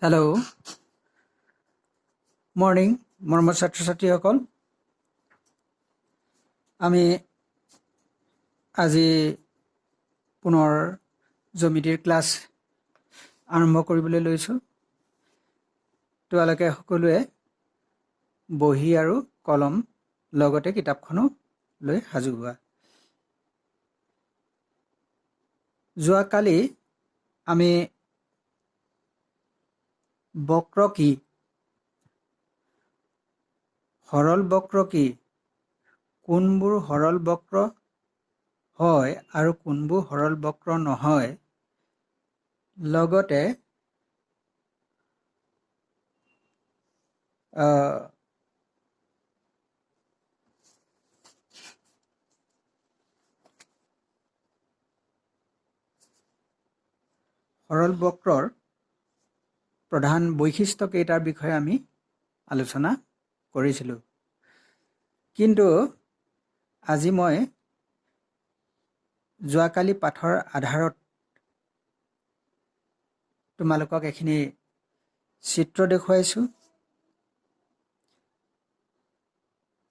Hello' morning মৰমৰ ছাত্ৰ ছাত্ৰীসকল, আমি আজি পুনৰ জ্যামিতিৰ ক্লাছ আৰম্ভ কৰিবলৈ লৈছোঁ। তোমালোকে সকলোৱে বহি আৰু কলম লগতে কিতাপখনো লৈ সাজু হোৱা। যোৱাকালি আমি বক্ৰ কি, সৰল বক্ৰ কি, কোনবোৰ সৰল বক্ৰ হয় আৰু কোনবোৰ সৰল বক্ৰ নহয়, লগতে সৰল বক্ৰৰ প্ৰধান বৈশিষ্ট্য কেইটাৰ বিষয়ে আমি আলোচনা কৰিছিলোঁ। কিন্তু আজি মই যোৱাকালি পাঠৰ আধাৰত তোমালোকক এইখিনি চিত্ৰ দেখুৱাইছোঁ।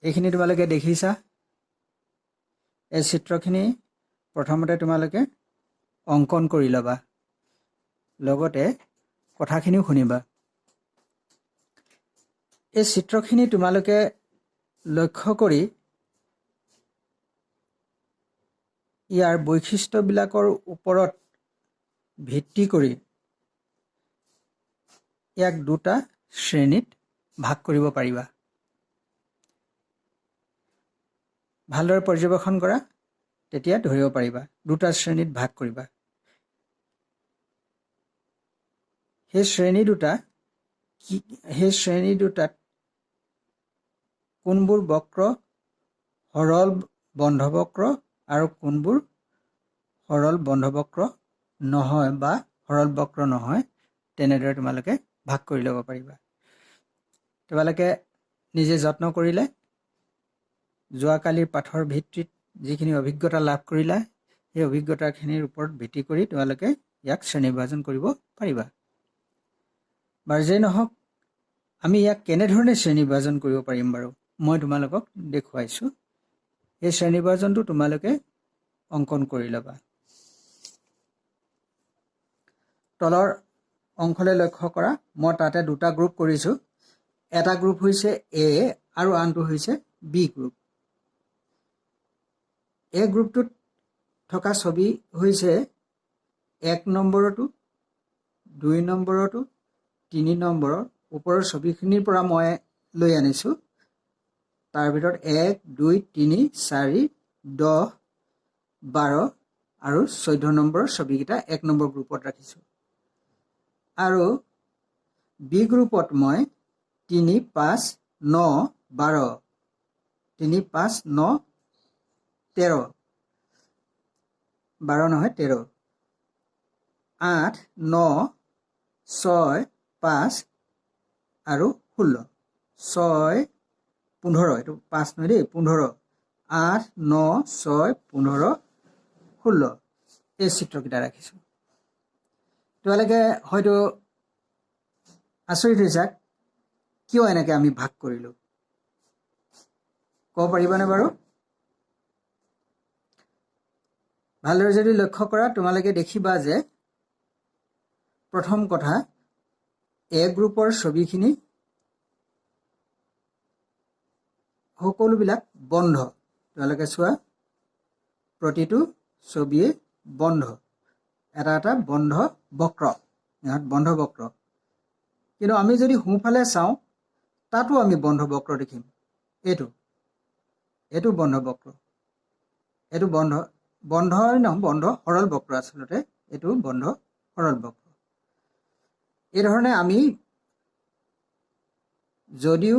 এইখিনি তোমালোকে দেখিছা। এই চিত্ৰখিনি প্ৰথমতে তোমালোকে অংকন কৰি ল'বা, লগতে কথাখিনিও শুনিবা। এই চিত্ৰখিনি তোমালোকে লক্ষ্য কৰি ইয়াৰ বৈশিষ্ট্যবিলাকৰ ওপৰত ভিত্তি কৰি ইয়াক দুটা শ্ৰেণীত ভাগ কৰিব পাৰিবা। ভালদৰে পৰ্যবেক্ষণ কৰা, তেতিয়া ধৰিব পাৰিবা। দুটা শ্ৰেণীত ভাগ কৰিবা। সেই শ্ৰেণী দুটাত কোনবোৰ বক্ৰ সৰল বন্ধবক্ৰ আৰু কোনবোৰ সৰল বন্ধবক্ৰ নহয় বা সৰল বক্ৰ নহয়, তেনেদৰে তোমালোকে ভাগ কৰি ল'ব পাৰিবা। তোমালোকে নিজে যত্ন কৰিলে যোৱাকালিৰ পাঠৰ ভিত্তিত যিখিনি অভিজ্ঞতা লাভ কৰিলা, সেই অভিজ্ঞতাখিনিৰ ওপৰত ভিত্তি কৰি তোমালোকে ইয়াক শ্ৰেণীবিভাজন কৰিব পাৰিবা। বাৰু যেই নহওক, আমি ইয়াক কেনেধৰণে শ্ৰেণীবিভাজন কৰিব পাৰিম বাৰু মই তোমালোকক দেখুৱাইছোঁ। এই শ্ৰেণীবিভাজনটো তোমালোকে অংকন কৰি ল'বা। তলৰ অংশলৈ লক্ষ্য কৰা, মই তাতে দুটা গ্ৰুপ কৰিছোঁ। এটা গ্ৰুপ হৈছে এ আৰু আনটো হৈছে বি গ্ৰুপ। এই গ্ৰুপটোত থকা ছবি হৈছে 1 নম্বৰটো, 2 নম্বৰটো, 3 নম্বৰৰ ওপৰৰ ছবিখিনিৰ পৰা মই লৈ আনিছোঁ। তাৰ ভিতৰত 1, 2, 3, 4, 10, 12 আৰু 14 নম্বৰৰ ছবিকেইটা 1 নম্বৰ গ্ৰুপত ৰাখিছোঁ। আৰু বি গ্ৰুপত মই 3, 5, 9, 12, 3, 5, 9, 13, 12 নহয় 13, 8, 9, 6, 5 আৰু 16, 6, 15, এইটো 5 নহয় দেই, 15, 8, 9, 6, 15, 16 এই চিত্ৰকেইটা ৰাখিছোঁ। তোমালোকে হয়তো আচৰিত হৈছা, কিয় এনেকৈ আমি ভাগ কৰিলোঁ, ক'ব পাৰিবানে বাৰু? ভালদৰে যদি লক্ষ্য কৰা, তোমালোকে দেখিবা যে প্ৰথম কথা, এ গ্ৰুপৰ ছবিখিনি সকলোবিলাক বন্ধ। তোমালোকে চোৱা, প্ৰতিটো ছবিয়ে বন্ধ, এটা এটা বন্ধ বক্ৰ, ইহঁত বন্ধ বক্ৰ। কিন্তু আমি যদি সোঁফালে চাওঁ, তাতো আমি বন্ধ বক্ৰ দেখিম। এইটো বন্ধ বক্ৰ, এইটো বন্ধ নহয়, বন্ধ সৰল বক্ৰ। আচলতে এইটো বন্ধ সৰল বক্ৰ। এইধৰণে আমি যদিও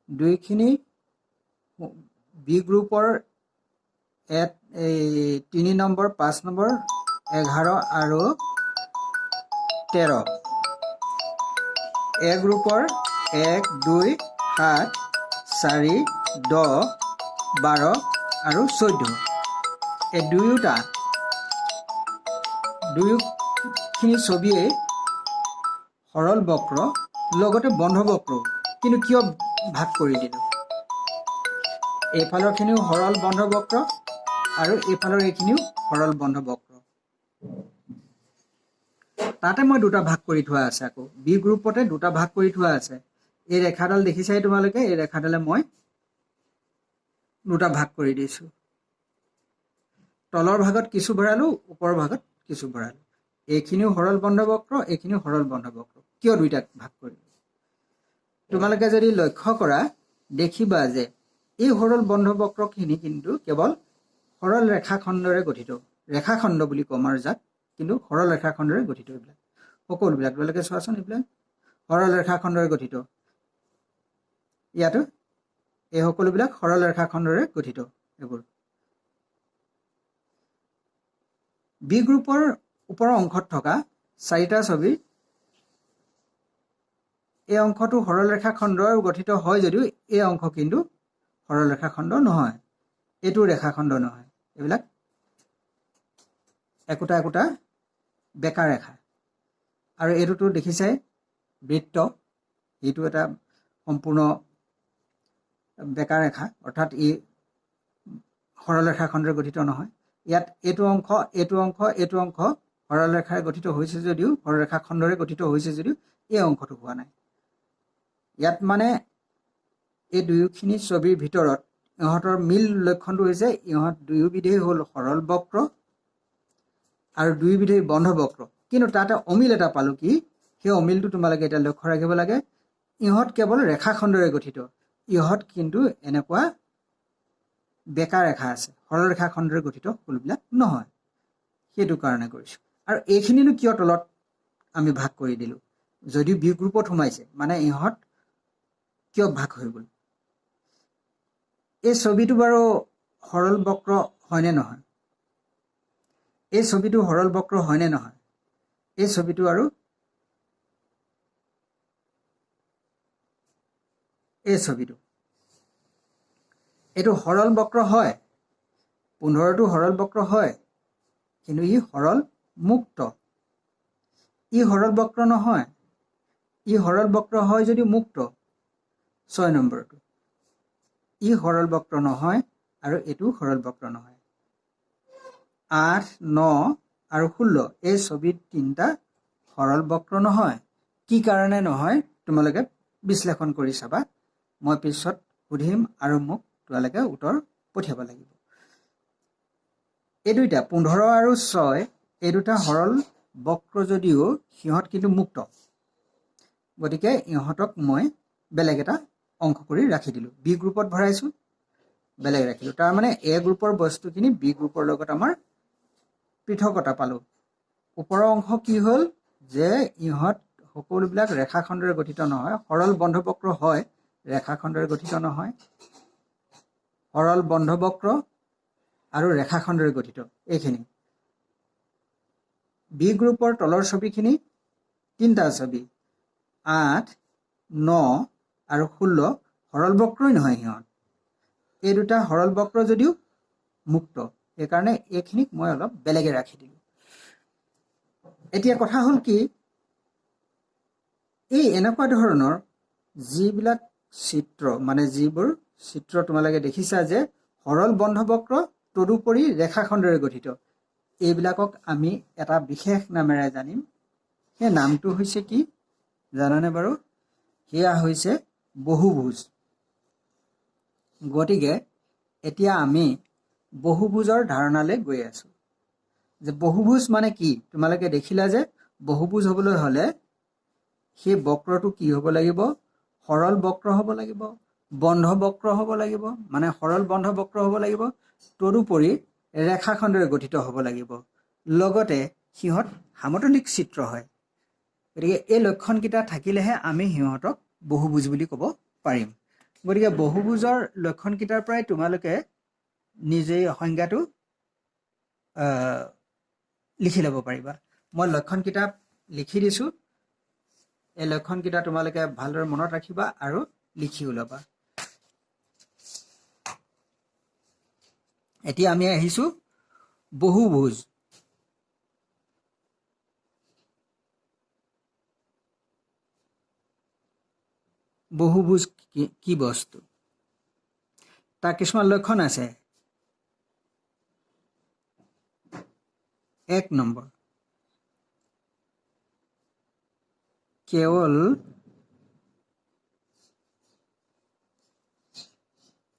দুইখিনি বি গ্ৰুপৰ 3 নম্বৰ, 5 নম্বৰ, 11 আৰু 13, এ গ্ৰুপৰ 1, 2, 7, 4, 10, 12 আৰু 14, এই দুয়োখিনি ছবিয়েই সৰল বক্ৰ লগতে বন্ধ বক্ৰ, কিন্তু কিয় ভাগ কৰি দিলোঁ? এইফালৰখিনিও সৰল বন্ধ বক্ৰ আৰু এইফালৰ এইখিনিও সৰল বন্ধ বক্ৰ। তাতে মই দুটা ভাগ কৰি থোৱা আছে, আকৌ বি গ্ৰুপতে দুটা ভাগ কৰি থোৱা আছে। এই ৰেখাডাল দেখিছাই তোমালোকে, এই ৰেখাডালে মই দুটা ভাগ কৰি দিছোঁ। তলৰ ভাগত কিছু ভৰালোঁ, ওপৰৰ ভাগত কিছু ভৰালোঁ। এইখিনিও সৰল বন্ধ বক্ৰ, এইখিনিও সৰল বন্ধ বক্ৰ। কিয় দুইটাক ভাগ কৰিলোঁ? তোমালোকে যদি লক্ষ্য কৰা দেখিবা যে এই সৰল বন্ধ বক্ৰখিনি কিন্তু কেৱল সৰল ৰেখাখণ্ডৰে গঠিত। ৰেখাখণ্ড বুলি ক'ম আৰু যাক, কিন্তু সৰল ৰেখাখণ্ডৰে গঠিত। এইবিলাক সকলোবিলাক তোমালোকে চোৱাচোন, এইবিলাক সৰল ৰেখাখণ্ডৰে গঠিত। ইয়াতো এই সকলোবিলাক সৰল ৰেখাখণ্ডৰে গঠিত। এইবোৰ বি গ্ৰুপৰ ওপৰৰ অংশত থকা চাৰিটা ছবিৰ এই অংশটো সৰল ৰেখাখণ্ডৰ গঠিত হয় যদিও এই অংশ কিন্তু সৰল ৰেখাখণ্ড নহয়, এইটো ৰেখাখণ্ড নহয়। এইবিলাক একোটা একোটা বেকা ৰেখা। আৰু এইটোতো দেখিছাই বৃত্ত, এইটো এটা সম্পূৰ্ণ বেকা ৰেখা, অৰ্থাৎ ই সৰল ৰেখাখণ্ডৰে গঠিত নহয়। ইয়াত এইটো অংশ এইটো অংশ এইটো অংশ সৰল ৰেখাৰে গঠিত হৈছে যদিও, সৰল ৰেখাখণ্ডৰে গঠিত হৈছে যদিও এই অংশটো হোৱা নাই। ইয়াত মানে এই দুয়োখিনি ছবিৰ ভিতৰত ইহঁতৰ মিল লক্ষণটো হৈছে ইহঁত দুয়োবিধেই হ'ল সৰল বক্ৰ আৰু দুয়োবিধেই বন্ধ বক্ৰ। কিন্তু তাতে অমিল এটা পালোঁ। কি সেই অমিলটো তোমালোকে এতিয়া লক্ষ্য ৰাখিব লাগে। ইহঁত কেৱল ৰেখাখণ্ডৰে গঠিত, ইহঁত কিন্তু এনেকুৱা বেকা ৰেখা আছে, সৰল ৰেখাখণ্ডৰে গঠিত সকলোবিলাক নহয়। সেইটো কাৰণে কৰিছোঁ। আৰু এইখিনিনো কিয় তলত আমি ভাগ কৰি দিলোঁ? যদিও বি গ্ৰুপত সোমাইছে, মানে ইহঁত কিয় ভাগ হৈ গ'ল? এই ছবিটো বাৰু সৰল বক্ৰ হয়নে নহয়? এই ছবিটো সৰল বক্ৰ হয়নে নহয়? এই ছবিটো আৰু এই ছবিটো, এইটো সৰল বক্ৰ হয়, 15টো সৰল বক্ৰ হয়, কিন্তু ই সৰল মুক্ত। ই সৰল বক্ৰ নহয়, ই সৰল বক্ৰ হয় যদিও মুক্ত। 6 নম্বৰটো ই সৰল বক্ৰ নহয় আৰু এইটো সৰল বক্ৰ নহয়। 8, 9 আৰু 16 এই ছবিত তিনিটা সৰল বক্ৰ নহয়। কি কাৰণে নহয় তোমালোকে বিশ্লেষণ কৰি চাবা, মই পিছত সুধিম আৰু মোক তোমালোকে উত্তৰ পঠিয়াব লাগিব। এই দুইটা 15 আৰু 6 এই দুটা সৰল বক্ৰ যদিও সিহঁত কিন্তু মুক্ত। গতিকে ইহঁতক মই বেলেগ এটা অংশ কৰি ৰাখি দিলোঁ। বি গ্ৰুপত ভৰাইছোঁ, বেলেগ ৰাখিলোঁ। তাৰমানে এ গ্ৰুপৰ বস্তুখিনি বি গ্ৰুপৰ লগত আমাৰ পৃথকতা পালোঁ। ওপৰৰ অংশ কি হ'ল যে ইহঁত সকলোবিলাক ৰেখাখণ্ডৰে গঠিত নহয়, সৰল বন্ধ বক্ৰ হয়, ৰেখাখণ্ডৰে গঠিত নহয়। সৰল বন্ধ বক্ৰ আৰু ৰেখাখণ্ডৰে গঠিত। এইখিনি বি গ্ৰুপৰ তলৰ ছবিখিনি তিনিটা ছবি, 8, 9 আৰু 16 সৰল বক্ৰই নহয় সিহঁত। এই দুটা সৰল বক্ৰ যদিও মুক্ত, সেইকাৰণে এইখিনিক মই অলপ বেলেগে ৰাখি দিলোঁ। এতিয়া কথা হ'ল কি, এই এনেকুৱা ধৰণৰ যিবিলাক চিত্ৰ, মানে যিবোৰ চিত্ৰ তোমালোকে দেখিছা যে সৰল বন্ধ বক্ৰ তদুপৰি ৰেখাখণ্ডৰে গঠিত, এইবিলাকক আমি এটা বিশেষ নামেৰে জানিম। সেই নামটো হৈছে কি জানানে বাৰু? সেয়া হৈছে বহুভুজ। গতিকে এতিয়া আমি বহুভুজৰ ধাৰণালৈ গৈ আছোঁ। যে বহুভুজ মানে কি তোমালোকে দেখিলা যে বহুভুজ হ'বলৈ হ'লে সেই বক্ৰটো কি হ'ব লাগিব? সৰল বক্ৰ হ'ব লাগিব, বন্ধ বক্ৰ হ'ব লাগিব, মানে সৰল বন্ধ বক্ৰ হ'ব লাগিব, তদুপৰি ৰেখাখণ্ডৰে গঠিত হ'ব লাগিব, লগতে সিহঁত সামতলিক চিত্ৰ হয়। গতিকে এই লক্ষণকেইটা থাকিলেহে আমি সিহঁতক বহুভুজ বুলি ক'ব পাৰিম। গতিকে বহুভুজৰ লক্ষণকেইটাৰ পৰাই তোমালোকে নিজেই সংজ্ঞাটো লিখি ল'ব পাৰিবা। মই লক্ষণকেইটা লিখি দিছোঁ, এই লক্ষণকেইটা তোমালোকে ভালদৰে মনত ৰাখিবা আৰু লিখি ওলাবা। এতিয়া আমি আহিছোঁ বহুভুজ। বহুভুজ কি বস্তু? তাৰ কিছুমান লক্ষণ আছে। 1 নম্বৰ, কেৱল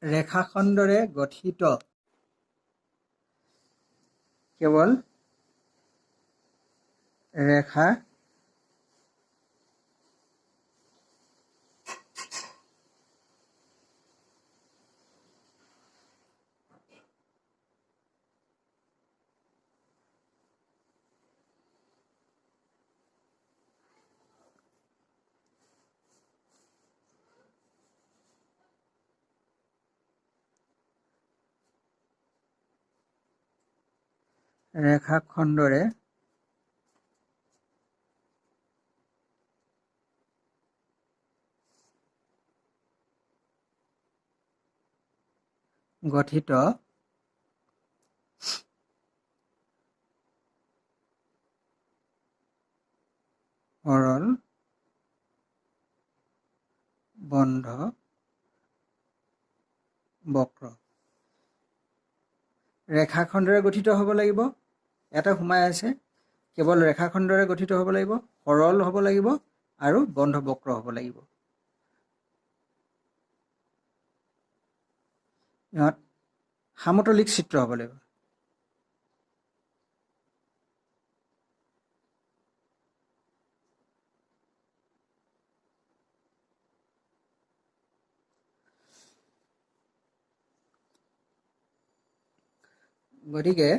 ৰেখাখণ্ডৰে গঠিত, কেৱল ৰেখা ৰেখাখণ্ডৰে গঠিত সৰল বন্ধ বক্ৰ। ৰেখাখণ্ডৰে গঠিত হ'ব লাগিব, এটা সোমাই আছে, কেৱল ৰেখাখণ্ডৰে গঠিত হ'ব লাগিব, সৰল হ'ব লাগিব আৰু বন্ধ বক্ৰ হ'ব লাগিব। ইহঁত সমতলিক চিত্ৰ হ'ব লাগিব। গতিকে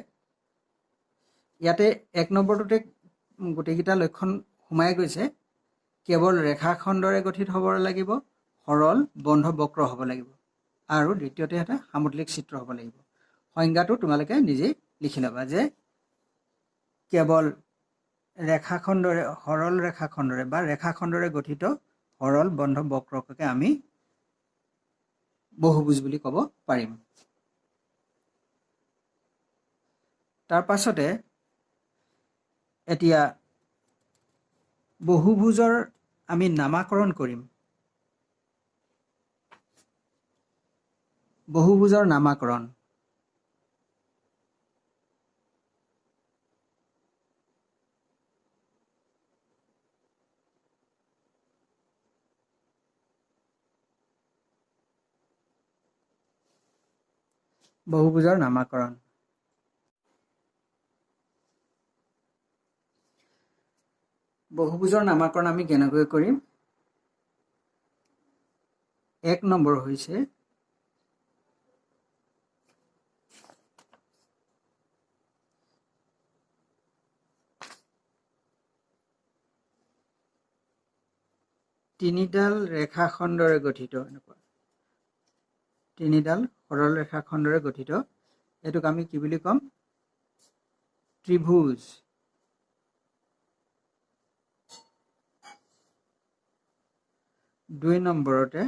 ইয়াতে 1 নম্বৰটোতে গোটেইকেইটা লক্ষণ সোমাই গৈছে। কেৱল ৰেখাখণ্ডৰে গঠিত হ'ব লাগিব, সৰল বন্ধ বক্ৰ হ'ব লাগিব আৰু দ্বিতীয়তে এটা সমতলিক চিত্ৰ হ'ব লাগিব। সংজ্ঞাটো তোমালোকে নিজেই লিখি ল'বা যে কেৱল ৰেখাখণ্ডৰে, সৰল ৰেখাখণ্ডৰে বা ৰেখাখণ্ডৰে গঠিত সৰল বন্ধ বক্ৰকে আমি বহুভুজ বুলি ক'ব পাৰিম। তাৰ পাছতে এতিয়া বহুভুজৰ আমি নামাকৰণ কৰিম। বহুভুজৰ নামাকৰণ। বহুভুজৰ নামাকৰণ। বহুভুজৰ নামাকৰণ আমি কেনেকৈ কৰিম? 1 নম্বৰ হৈছে তিনিডাল ৰেখাখণ্ডৰে গঠিত, এনেকুৱা তিনিডাল সৰল ৰেখাখণ্ডৰে গঠিত, এইটোক আমি কি বুলি ক'ম? ত্ৰিভুজ। দুই নম্বৰতে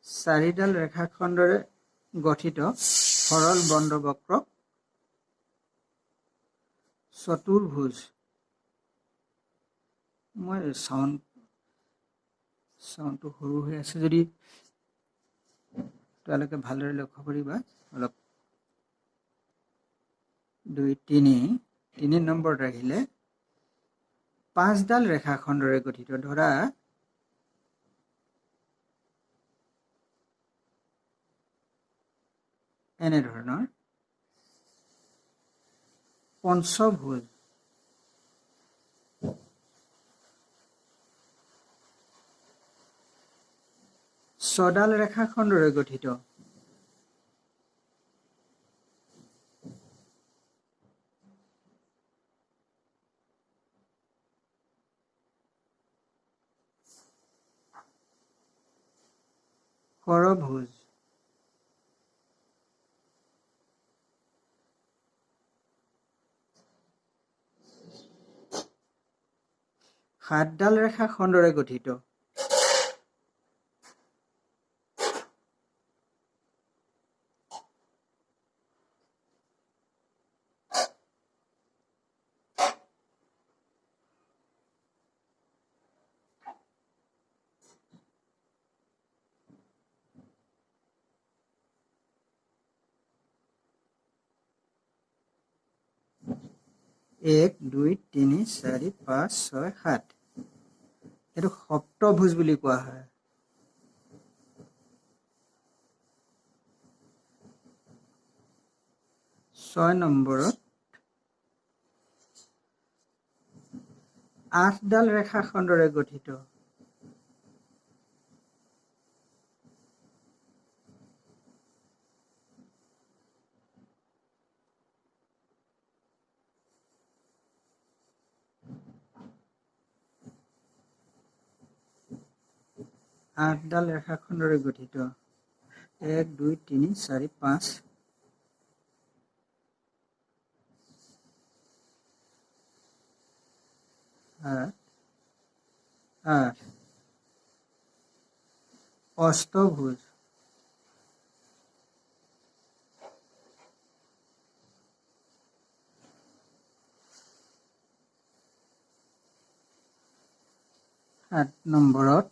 চাৰিডাল ৰেখাখণ্ডৰে গঠিত সৰল বন্ধ বক্ৰ চতুৰ্ভুজ। মই চাউণ্ডটো সৰু হৈ আছে যদি তোমালোকে ভালদৰে লক্ষ্য কৰিবা। অলপ 2, 3 নম্বৰত আহিলে 5ডাল ৰেখাখণ্ডৰে গঠিত, ধৰা এনেধৰণৰ পঞ্চভুজ। 6ডাল ৰেখাখণ্ডৰে গঠিত ষড়ভুজ। 7ডাল ৰেখাখণ্ডৰে গঠিত 1 2 3 4 5 6 7 এইটো সপ্তভুজ বুলি কোৱা হয়। ছয় নম্বৰত 8ডাল ৰেখাখণ্ডৰে গঠিত। আঠডাল ৰেখাখণ্ডৰে গঠিত। 1 2 3 4 5 7 8 অষ্টভুজ। সাত নম্বৰত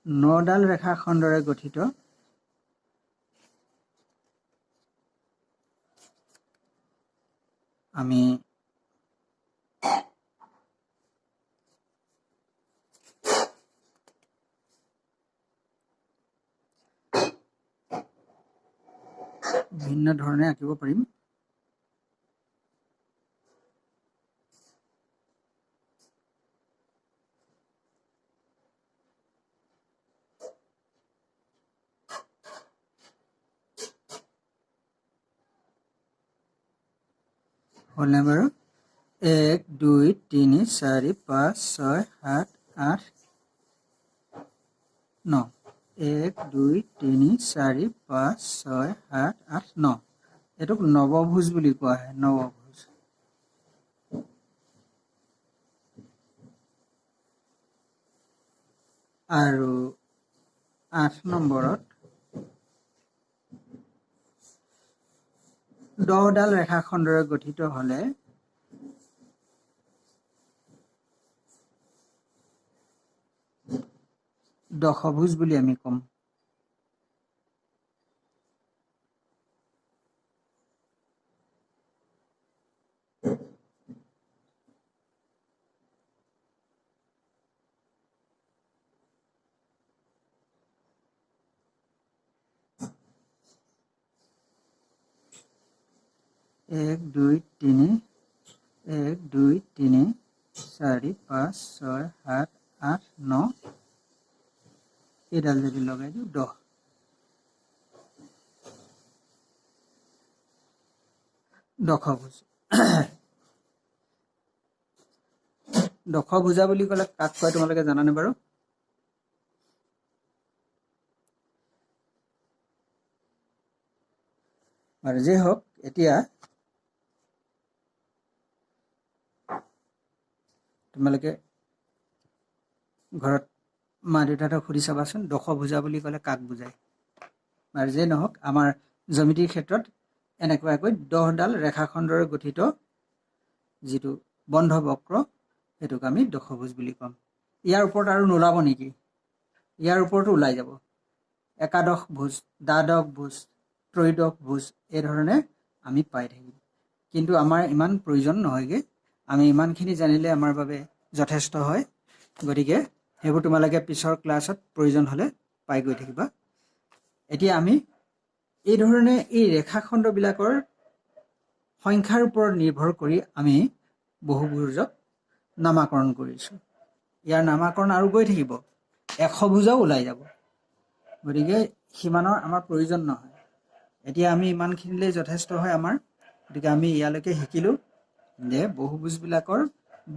9ডাল ৰেখাখণ্ডৰে গঠিত। আমি ভিন্ন ধৰণে আঁকিব পাৰিম। হ'লনে বাৰু? 1 2 3 4 5 6 7 8 9 1 2 3 4 5 6 7 8 9 এইটোক নৱভুজ বুলি কোৱা হয়। নৱভুজ। আৰু 8 নম্বৰত 10ডাল ৰেখাখণ্ডৰে গঠিত হ'লে দশভুজ বুলি আমি ক'ম। এক দুই তিনি 1 2 3 4 5 6 7 8 9 এইডাল যদি লগাই দিওঁ 10। দশভুজ। দশভুজা বুলি ক'লে কাক কয় তোমালোকে জানানে বাৰু? আৰু যে হওক, এতিয়া তোমালোকে ঘৰত মা দেউতাহঁতক সুধি চাবাচোন দশভুজা বুলি ক'লে কাক বুজায়। আৰু যে নহওক, আমাৰ জ্যামিতিৰ ক্ষেত্ৰত এনেকুৱাকৈ 10ডাল ৰেখাখণ্ডৰে গঠিত যিটো বন্ধবক্ৰ সেইটোক আমি দশভুজ বুলি ক'ম। ইয়াৰ ওপৰত আৰু নোলাব নেকি? ইয়াৰ ওপৰতো ওলাই যাব। একাদশ ভুজ, দ্বাদশ ভুজ, ত্ৰয়োদশ ভুজ এই ধৰণে আমি পাই থাকিম। কিন্তু আমাৰ ইমান প্ৰয়োজন নহয়গৈ। আমি ইমানখিনি জানিলে আমাৰ বাবে যথেষ্ট হয়। গতিকে সেইবোৰ তোমালোকে পিছৰ ক্লাছত প্ৰয়োজন হ'লে পাই গৈ থাকিবা। এতিয়া আমি এই ধৰণে এই ৰেখাখণ্ডবিলাকৰ সংখ্যাৰ ওপৰত নিৰ্ভৰ কৰি আমি বহুভুজক নামাকৰণ কৰিছোঁ। ইয়াৰ নামাকৰণ আৰু গৈ থাকিব, 100 ভুজাও ওলাই যাব। গতিকে সিমানৰ আমাৰ প্ৰয়োজন নহয়। এতিয়া আমি ইমানখিনিলৈ যথেষ্ট হয় আমাৰ। গতিকে আমি ইয়ালৈকে শিকিলোঁ যে বহুভুজবিলাকৰ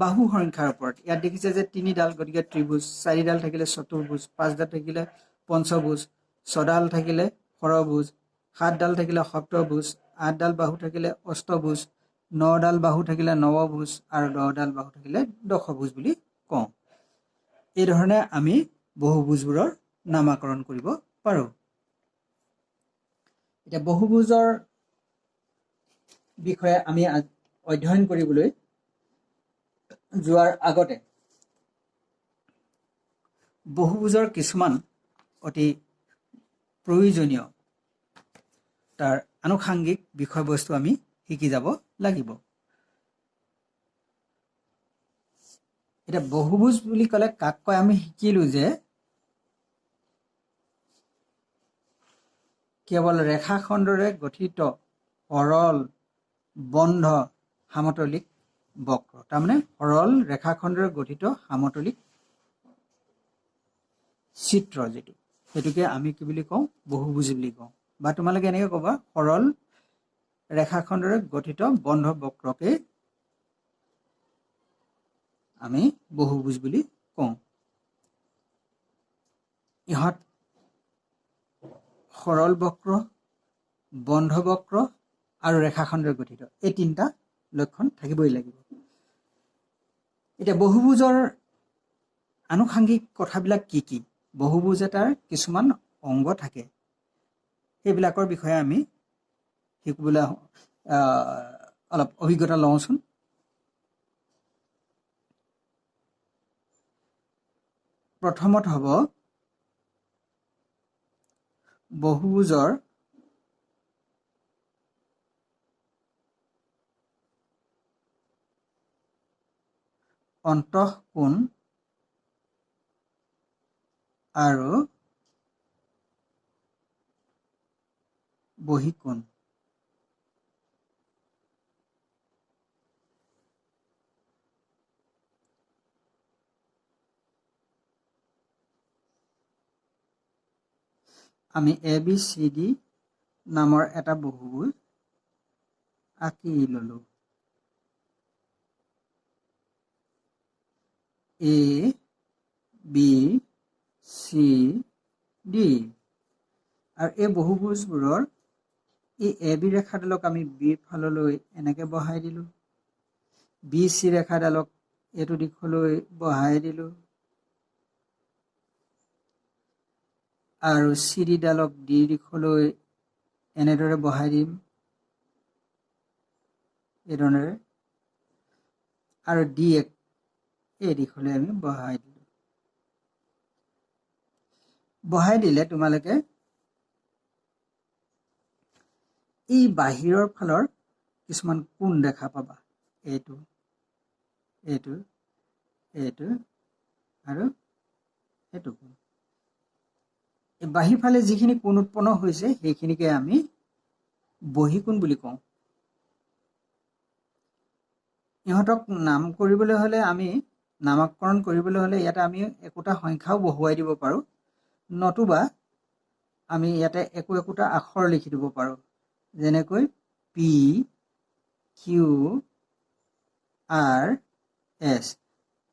বাহু সংখ্যাৰ ওপৰত। ইয়াত দেখিছে যে 3ডাল, গতিকে ত্ৰিভুজ, 4ডাল থাকিলে চতুৰ্ভুজ, 5ডাল থাকিলে পঞ্চভুজ, 6ডাল থাকিলে ষড়ভুজ, 7ডাল থাকিলে সপ্তভুজ, 8ডাল বাহু থাকিলে অষ্টভুজ, 9ডাল বাহু থাকিলে নৱভুজ আৰু 10ডাল বাহু থাকিলে দশভুজ বুলি কওঁ। এই ধৰণে আমি বহুভুজবোৰৰ নামাকৰণ কৰিব পাৰোঁ। এতিয়া বহুভুজৰ বিষয়ে আমি অধ্যয়ন কৰিবলৈ যোৱাৰ আগতে বহুভুজৰ কিছুমান অতি প্ৰয়োজনীয় তাৰ আনুষাংগিক বিষয়বস্তু আমি শিকি যাব লাগিব। এটা বহুভুজ বুলি ক'লে কাক কয় আমি শিকিলো যে কেৱল ৰেখাখণ্ডৰে গঠিত সৰল বন্ধ সামতলিক বক্ৰ। তাৰমানে সৰল ৰেখাখণ্ডৰে গঠিত সামতলিক চিত্ৰ যেটো সেটোকে আমি কি বুলি কওঁ বহুভুজ বুলি কওঁ। বা তোমালোকে এনেকৈ ক'বা সৰল ৰেখাখণ্ডৰে গঠিত বন্ধ বক্ৰকে আমি বহুভুজ বুলি কওঁ। ইহঁত সৰল বক্ৰ, বন্ধ বক্ৰ আৰু ৰেখাখণ্ডৰে গঠিত এই তিনিটা লক্ষণ থাকিবই লাগিব। এতিয়া বহুভুজৰ আনুষাংগিক কথাবিলাক কি কি? বহুভুজ এটাৰ কিছুমান অংগ থাকে, সেইবিলাকৰ বিষয়ে আমি শিকিবলৈ অলপ অভিজ্ঞতা লওঁচোন। প্ৰথমত হ'ব বহুভুজৰ অন্তঃকোণ আৰু বহিকোণ। আমি ABCD নামৰ এটা বহুভুজ আঁকি ললো। ABCD আৰু এই বহুভুজবোৰৰ এই AB ৰেখাডালক আমি B ফাললৈ এনেকৈ বহাই দিলো, BC ৰেখাডালক এইটো দিশলৈ বহাই দিলো আৰু CD ডালক D দিশলৈ এনেদৰে বহাই দিম এইধৰণে, আৰু D এই দিশলৈ আমি বহাই দিলো। বহাই দিলে তোমালোকে এই বাহিৰৰ ফালৰ কিছুমান কোণ দেখা পাবা, এইটো এইটো এইটো আৰু এইটো কোণ। এই বাহিৰ ফালে যিখিনি কোণ উৎপন্ন হৈছে সেইখিনিকে আমি বহিকোণ বুলি কওঁ। ইহঁতক নাম কৰিবলৈ হ'লে আমি নামকৰণ কৰিবলৈ হ'লে ইয়াতে আমি একোটা সংখ্যাও বহুৱাই দিব পাৰোঁ, নতুবা আমি ইয়াতে একোটা আখৰ লিখি দিব পাৰোঁ, যেনেকৈ PQRS।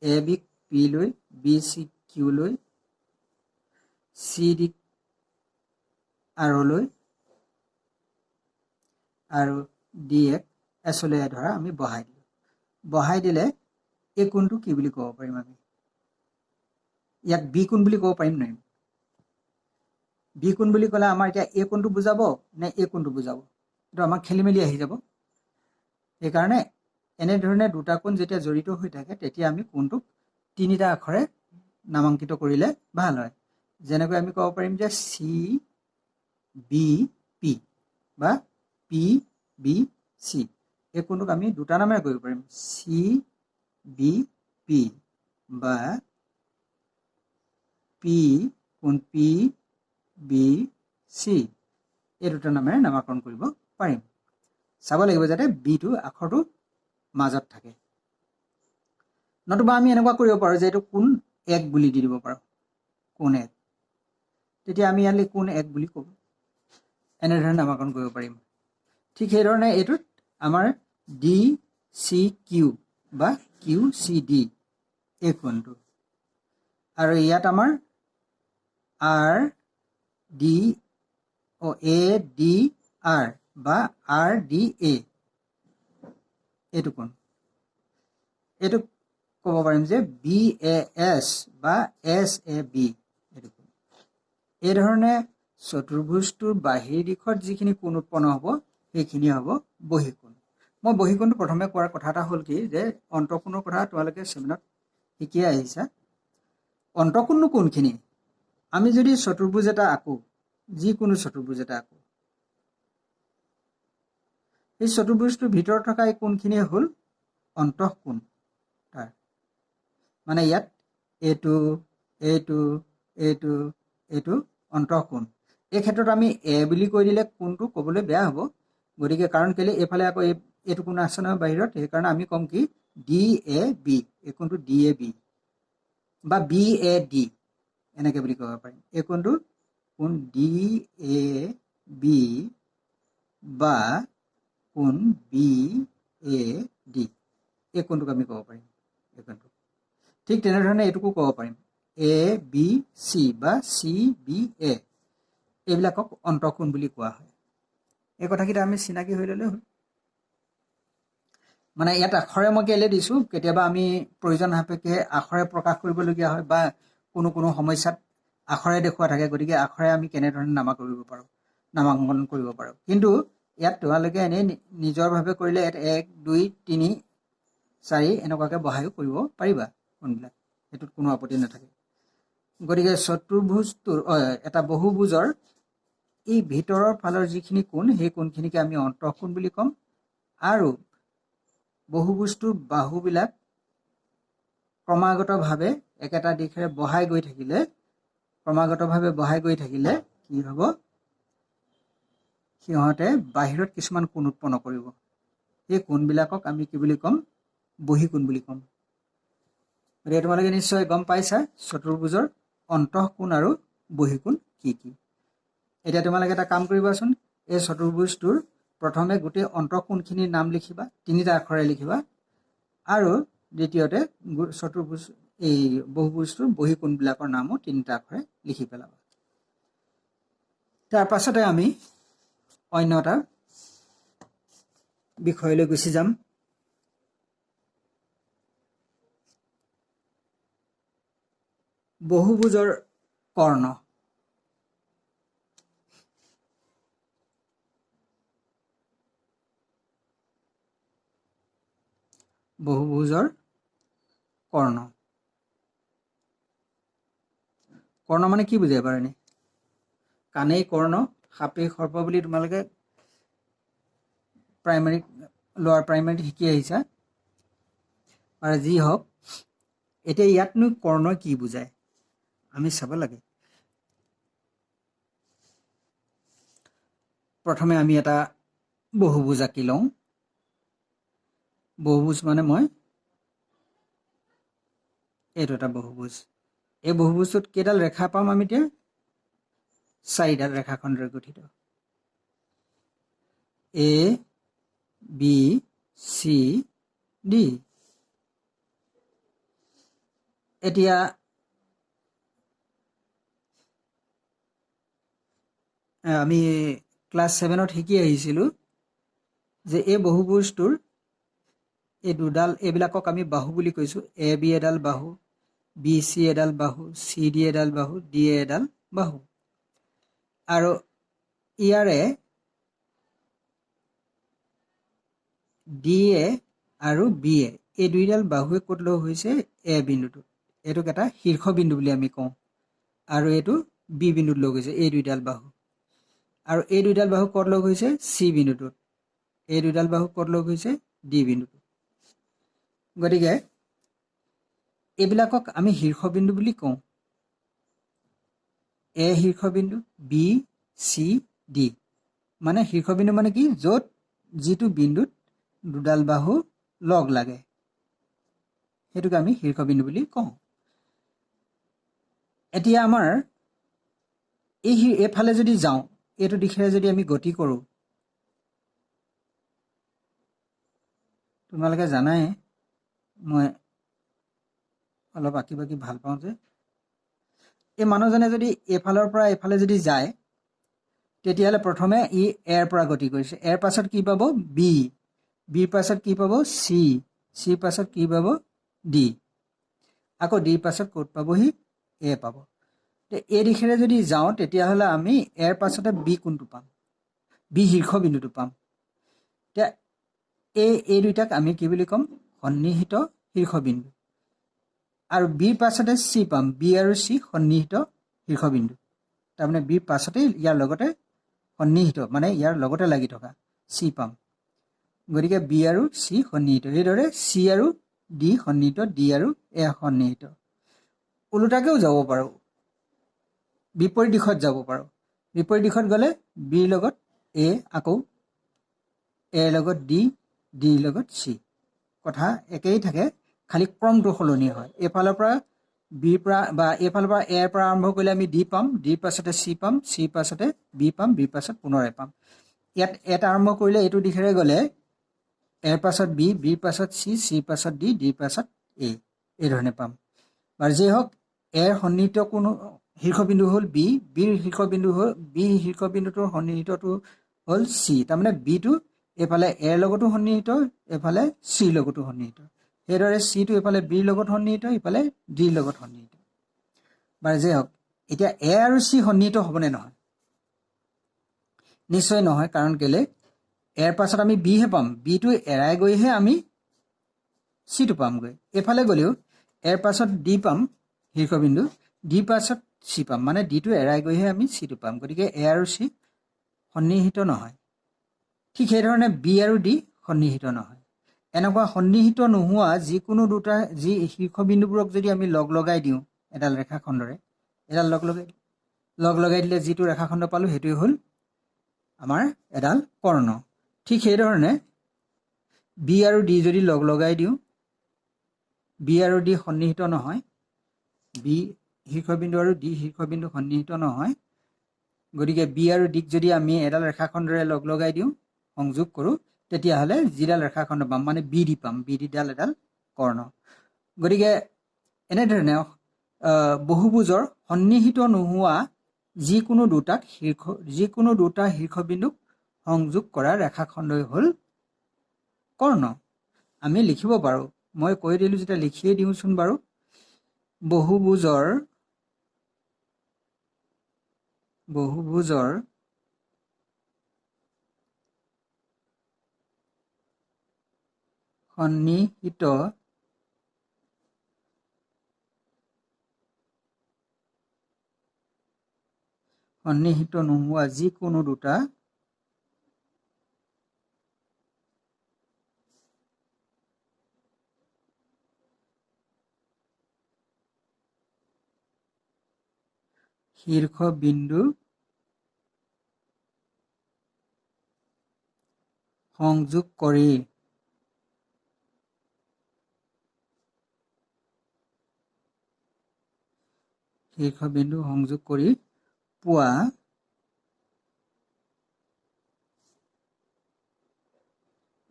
AB P লৈ, BC Q লৈ, CD R লৈ আৰু D S লৈ ধৰা আমি বহাই দিলোঁ। বহাই দিলে এই কোণটো কি বুলি ক'ব পাৰিম? আমি ইয়াক বি কোণ বুলি ক'ব পাৰিম নাই? বি কোণ বুলি ক'লে আমাৰ এতিয়া এই কোণটো বুজাব নে এই কোণটো বুজাব? এইটো আমাক খেলি মেলি আহি যাব। সেইকাৰণে এনেধৰণে দুটা কোণ যেতিয়া জড়িত হৈ থাকে তেতিয়া আমি কোণটোক তিনিটা আখৰে নামাংকিত কৰিলে ভাল হয়। যেনেকৈ আমি ক'ব পাৰিম যে CBP বা PBC। এই কোণটোক আমি দুটা নামেৰে কৰিব পাৰিম, CBP বা PBC। এই দুটা নামেৰে নামাকৰণ কৰিব পাৰিম। চাব লাগিব যাতে বিটো আখৰটো মাজত থাকে। নতুবা আমি এনেকুৱা কৰিব পাৰোঁ যে এইটো কোণ 1 বুলি দি দিব পাৰোঁ, কোণ 1। তেতিয়া আমি ইয়ালৈ কোণ 1 বুলি ক'ব, এনেধৰণে নামাকৰণ কৰিব পাৰিম। ঠিক সেইধৰণে এইটোত আমাৰ DCQ বা QCD এই কোণটো, আৰু ইয়াত আমাৰ ADR বা RDA এইটো কোণ। এইটো ক'ব পাৰিম যে BAS বা SAB এইটো কোণ। এই ধৰণে চতুৰ্ভুজটোৰ বাহিৰ দিশত যিখিনি কোণ উৎপন্ন হ'ব সেইখিনি হ'ব বহিকোণ। মই বহিকোণটো প্ৰথমে কোৱাৰ কথা এটা হ'ল কি যে অন্তঃকোণৰ কথা তোমালোকে চেমিনাৰত শিকিয়ে আহিছা। অন্তঃকোণনো কোনখিনি? আমি যদি চতুৰ্ভুজ এটা আঁকো, যিকোনো চতুৰ্ভুজ এটা আঁকো, এই চতুৰ্ভুজটোৰ ভিতৰত থকা এই কোণখিনি হ'ল অন্তঃকোণ তাৰ মানে ইয়াত এইটো এইটো এইটো এইটো অন্তঃকোণ এই ক্ষেত্ৰত আমি এ বুলি কৈ দিলে কোণটো ক'বলৈ বেয়া হ'ব গতিকে কাৰণ কেলে এইফালে আকৌ এইটো কোণ আছে নহয় বাহিৰত সেইকাৰণে আমি ক'ম কি ডি এ বি এই কোণটো ডি এ বি বা বি এ ডি এনেকৈ বুলি ক'ব পাৰিম এই কোণটো কোণ ডি এ বি বা কোণ বি এ ডি এই কোণটোক আমি ক'ব পাৰিম এই কোণটো ঠিক তেনেধৰণে এইটোকো ক'ব পাৰিম এ বি চি বা চি বি এ এইবিলাকক অন্তঃকোণ বুলি কোৱা হয় এই কথাকেইটা আমি চিনাকি হৈ ল'লে হ'ল মানে ইয়াত আখৰে মই কেলৈ দিছোঁ কেতিয়াবা আমি প্ৰয়োজন সাপেক্ষে আখৰে প্ৰকাশ কৰিবলগীয়া হয় বা কোনো কোনো সমস্যাত আখৰে দেখুওৱা থাকে গতিকে আখৰে আমি কেনেধৰণে নামাঙ্কন কৰিব পাৰোঁ কিন্তু ইয়াত তোমালোকে এনেই নিজৰভাৱে কৰিলে 1 2 3 4 এনেকুৱাকৈ বহায়ো কৰিব পাৰিবা কোনবিলাক সেইটোত কোনো আপত্তি নাথাকে গতিকে চতুৰ্ভুজটোৰ এটা বহুভুজৰ এই ভিতৰৰ ফালৰ যিখিনি কোণ সেই কোণখিনিকে আমি অন্তঃকোণ বুলি ক'ম আৰু বহুভুজটোৰ বাহুবিলাক ক্ৰমাগতভাৱে একেটা দিশেৰে বহাই গৈ থাকিলে কি হ'ব সিহঁতে বাহিৰত কিছুমান কোণ উৎপন্ন কৰিব সেই কোণবিলাকক আমি কি বুলি ক'ম বহিকোণ বুলি ক'ম গতিকে তোমালোকে নিশ্চয় গম পাইছা চতুৰ্ভুজৰ অন্তঃকোণ আৰু বহিকোণ কি কি এতিয়া তোমালোকে এটা কাম কৰিবাচোন এই চতুৰ্ভুজটোৰ প্ৰথমে গোটেই অন্তঃকোণখিনিৰ নাম লিখিবা 3টা আখৰে লিখিবা আৰু দ্বিতীয়তে চতুৰ্ভুজ এই বহুভুজটোৰ বহিকোণবিলাকৰ নামো 3টা আখৰে লিখি পেলাবা তাৰ পাছতে আমি অন্য এটা বিষয়লৈ গুচি যাম বহুভুজৰ কৰ্ণ বহুভুজৰ কৰ্ণ কৰ্ণ মানে কি বুজায় বাৰু এনে কাণেই কৰ্ণ সাপেই সৰ্প বুলি তোমালোকে লোৱাৰ প্ৰাইমেৰীত শিকি আহিছা আৰু যি হওক এতিয়া ইয়াতনো কৰ্ণ কি বুজায় আমি চাব লাগে প্ৰথমে আমি এটা বহুভুজ আঁকি লওঁ বহুভুজ মানে মই এইটো এটা বহুভুজ এই বহুভুজটোত কেইডাল ৰেখা পাম আমি এতিয়া 4ডাল ৰেখাখণ্ডৰে গঠিত এ বি চি ডি এতিয়া আমি ক্লাছ 7ত শিকি আহিছিলোঁ যে এই বহুভুজটোৰ এই দুডাল এইবিলাকক আমি বাহু বুলি কৈছোঁ এ বি এডাল বাহু বি চি এডাল বাহু চি ডি এডাল বাহু ডি এডাল বাহু আৰু ইয়াৰে ডি এ আৰু বি এ এই দুইডাল বাহুৱে ক'ত লগ হৈছে এ বিন্দুটোত এইটোক এটা শীৰ্ষবিন্দু বুলি আমি কওঁ আৰু এইটো বি বিন্দুত লগ হৈছে এই দুইডাল বাহু আৰু এই দুইডাল বাহু ক'ত লগ হৈছে চি বিন্দুটোত এই দুইডাল বাহু ক'ত লগ হৈছে ডি বিন্দুটোত গতিকে এইবিলাকক আমি শীৰ্ষবিন্দু বুলি কওঁ এ শীৰ্ষবিন্দু বি চি ডি মানে শীৰ্ষবিন্দু মানে কি য'ত যিটো বিন্দুত দুডাল বাহু লগ লাগে সেইটোকে আমি শীৰ্ষবিন্দু বুলি কওঁ এতিয়া আমাৰ এইফালে যদি যাওঁ এইটো দিশেৰে যদি আমি গতি কৰোঁ তোমালোকে জানাই মই অলপ আঁকি বাকি ভাল পাওঁ যে এই মানুহজনে যদি এইফালৰ পৰা এইফালে যদি যায় তেতিয়াহ'লে প্ৰথমে ই এৰ পৰা গতি কৰিছে এৰ পাছত কি পাব বি বিৰ পাছত কি পাব চি চিৰ পাছত কি পাব ডি আকৌ ডিৰ পাছত ক'ত পাবহি এ পাব এই দিশেৰে যদি যাওঁ তেতিয়াহ'লে আমি এৰ পাছতে বি কোনটো পাম বি শীৰ্ষবিন্দুটো পাম এতিয়া এই দুইটাক আমি কি বুলি ক'ম সন্নিহিত শীৰ্ষবিন্দু আৰু বিৰ পাছতে চি পাম বি আৰু চি সন্নিহিত শীৰ্ষবিন্দু তাৰমানে বিৰ পাছতে ইয়াৰ লগতে সন্নিহিত মানে ইয়াৰ লগতে লাগি থকা চি পাম গতিকে বি আৰু চি সন্নিহিত এইদৰে চি আৰু ডি সন্নিহিত ডি আৰু এ সন্নিহিত ওলোটাকেও যাব পাৰোঁ বিপৰীত দিশত যাব পাৰোঁ বিপৰীত দিশত গ'লে বিৰ লগত এ আকৌ এৰ লগত ডি ডিৰ লগত চি কথা একেই থাকে খালি ক্ৰমটো সলনি হয় এইফালৰ পৰা বিৰ পৰা বা এইফালৰ পৰা এৰ পৰা আৰম্ভ কৰিলে আমি ডি পাম ডিৰ পাছতে চি পাম চিৰ পাছতে বি পাম বিৰ পাছত পুনৰ এ পাম ইয়াত এটা আৰম্ভ কৰিলে এইটো দিশেৰে গ'লে এৰ পাছত বি বিৰ পাছত চি চিৰ পাছত ডি ডিৰ পাছত এ এই ধৰণে পাম বাৰু যি হওক এৰ সন্নিহিত কোনো শীৰ্ষবিন্দু হ'ল বি বিৰ শীৰ্ষবিন্দু হ'ল বি শীৰ্ষবিন্দুটোৰ সন্নিহিতটো হ'ল চি তাৰমানে বিটো এইফালে এৰ লগতো সন্নিহিত এইফালে চিৰ লগতো সন্নিহিত সেইদৰে চিটো এইফালে বিৰ লগত সন্নিহিত ইফালে ডিৰ লগত সন্নিহিত বাৰু যে হওক এতিয়া এ আৰু চি সন্নিহিত হ'বনে নহয় নিশ্চয় নহয় কাৰণ কেলে এৰ পাছত আমি বিহে পাম বিটো এৰাই গৈহে আমি চিটো পামগৈ এইফালে গ'লেও এৰ পাছত ডি পাম শীৰ্ষবিন্দু ডিৰ পাছত চি পাম মানে ডিটো এৰাই গৈহে আমি চিটো পাম গতিকে এ আৰু চি সন্নিহিত নহয় ঠিক সেইধৰণে বি আৰু ডি সন্নিহিত নহয় এনেকুৱা সন্নিহিত নোহোৱা যিকোনো দুটা যি শীৰ্ষবিন্দুবোৰক যদি আমি লগ লগাই দিওঁ এডাল ৰেখাখণ্ডৰে এডাল লগ লগাই দিলে যিটো ৰেখাখণ্ড পালোঁ সেইটোৱে হ'ল আমাৰ এডাল কৰ্ণ ঠিক সেইধৰণে বি আৰু ডি যদি লগ লগাই দিওঁ বি আৰু ডি সন্নিহিত নহয় বি শীৰ্ষবিন্দু আৰু ডি শীৰ্ষবিন্দু সন্নিহিত নহয় গতিকে বি আৰু ডিক যদি আমি এডাল ৰেখাখণ্ডৰে লগ লগাই দিওঁ সংযোগ কৰোঁ তেতিয়াহ'লে যিডাল ৰেখাখণ্ড পাম মানে বি ডি পাম বি ডিডাল এডাল কৰ্ণ গতিকে এনেধৰণে বহুভুজৰ সন্নিহিত নোহোৱা যিকোনো দুটা শীৰ্ষবিন্দুক সংযোগ কৰা ৰেখাখণ্ডই হ'ল কৰ্ণ আমি লিখিব পাৰোঁ মই কৈ দিলোঁ যেতিয়া লিখিয়ে দিওঁচোন বাৰু বহুভুজৰ সন্নিহিত নোহোৱা যিকোনো দুটা শীৰ্ষবিন্দু সংযোগ কৰি পোৱা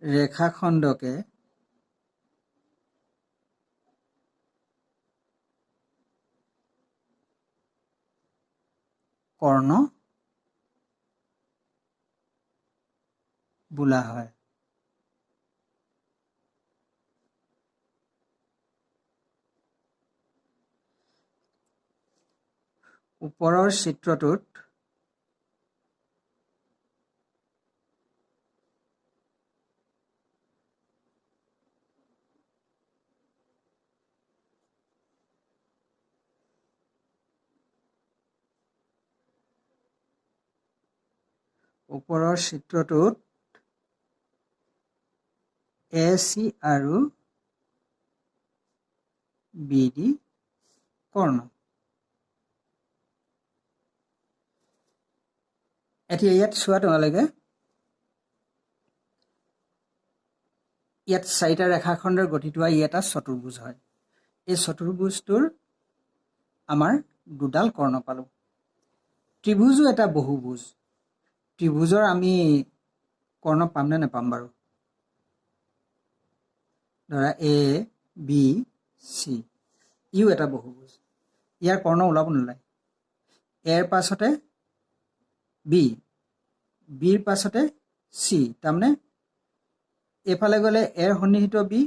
ৰেখাখণ্ডকে কৰ্ণ বোলা হয় ওপৰৰ চিত্ৰটোত এ চি আৰু বি ডি কৰ্ণ এতিয়া ইয়াত চোৱা তোমালোকে ইয়াত চাৰিটা ৰেখাখণ্ডৰ গঠিত হোৱা ই এটা চতুৰ্ভুজ হয় এই চতুৰ্ভুজটোৰ আমাৰ দুডাল কৰ্ণ পালোঁ ত্ৰিভুজো এটা বহুভুজ ত্ৰিভুজৰ আমি কৰ্ণ পাম নে নাপাম বাৰু ধৰা এ বি চি ইও এটা বহুভুজ ইয়াৰ কৰ্ণ ওলাব নোলায় এৰ পাছতে বি বিৰ পাছতে চি তাৰমানে এইফালে গ'লে এৰ সন্নিহিত বি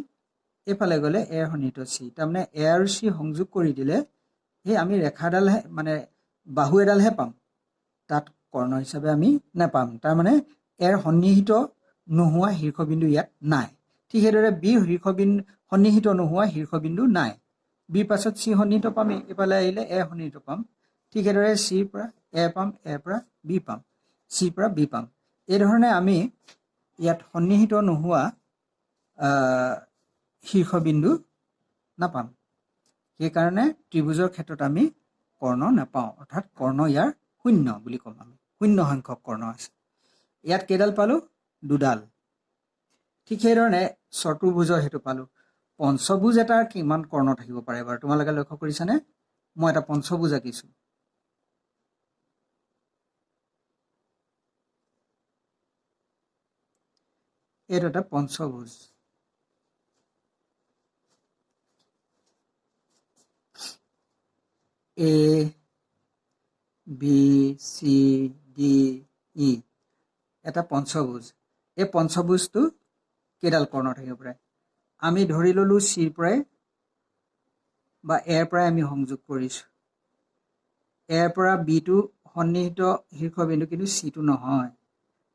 এইফালে গ'লে এৰ সন্নিহিত চি তাৰমানে এ আৰু চি সংযোগ কৰি দিলে সেই আমি ৰেখাডালহে মানে বাহু এডালহে পাম তাত কৰ্ণ হিচাপে আমি নাপাম তাৰমানে এৰ সন্নিহিত নোহোৱা শীৰ্ষবিন্দু ইয়াত নাই ঠিক সেইদৰে বিৰ সন্নিহিত নোহোৱা শীৰ্ষবিন্দু নাই বিৰ পাছত চি সন্নিহিত পামেই এইফালে আহিলে এ সন্নিহিত পাম ঠিক সেইদৰে চিৰ পৰা এ পাম এৰ পৰা বি পাম চিৰ পৰা বি পাম এই ধৰণে আমি ইয়াত সন্নিহিত নোহোৱা শীৰ্ষবিন্দু নাপাম। সেইকাৰণে ত্ৰিভুজৰ ক্ষেত্ৰত আমি কৰ্ণ নাপাওঁ, অৰ্থাৎ কৰ্ণ ইয়াৰ শূন্য বুলি ক'ম আমি। শূন্য সংখ্যক কৰ্ণ আছে। ইয়াত কেইডাল পালোঁ? দুডাল। ঠিক সেইধৰণে চতুৰ্ভুজৰ সেইটো পালোঁ। পঞ্চভুজ এটাৰ কিমান কৰ্ণ থাকিব পাৰে বাৰু তোমালোকে লক্ষ্য কৰিছানে? মই এটা পঞ্চভুজ আঁকিছোঁ। এইটো এটা পঞ্চভুজ। এ বি চি ডি ই এটা পঞ্চভুজ। এই পঞ্চভুজটো কেইডাল কৰ্ণ থাকিব পাৰে? আমি ধৰি ল'লোঁ চিৰ পৰাই বা এৰ পৰাই আমি সংযোগ কৰিছোঁ। এৰ পৰা বিটো সন্নিহিত শীৰ্ষবিন্দু, কিন্তু চিটো নহয়।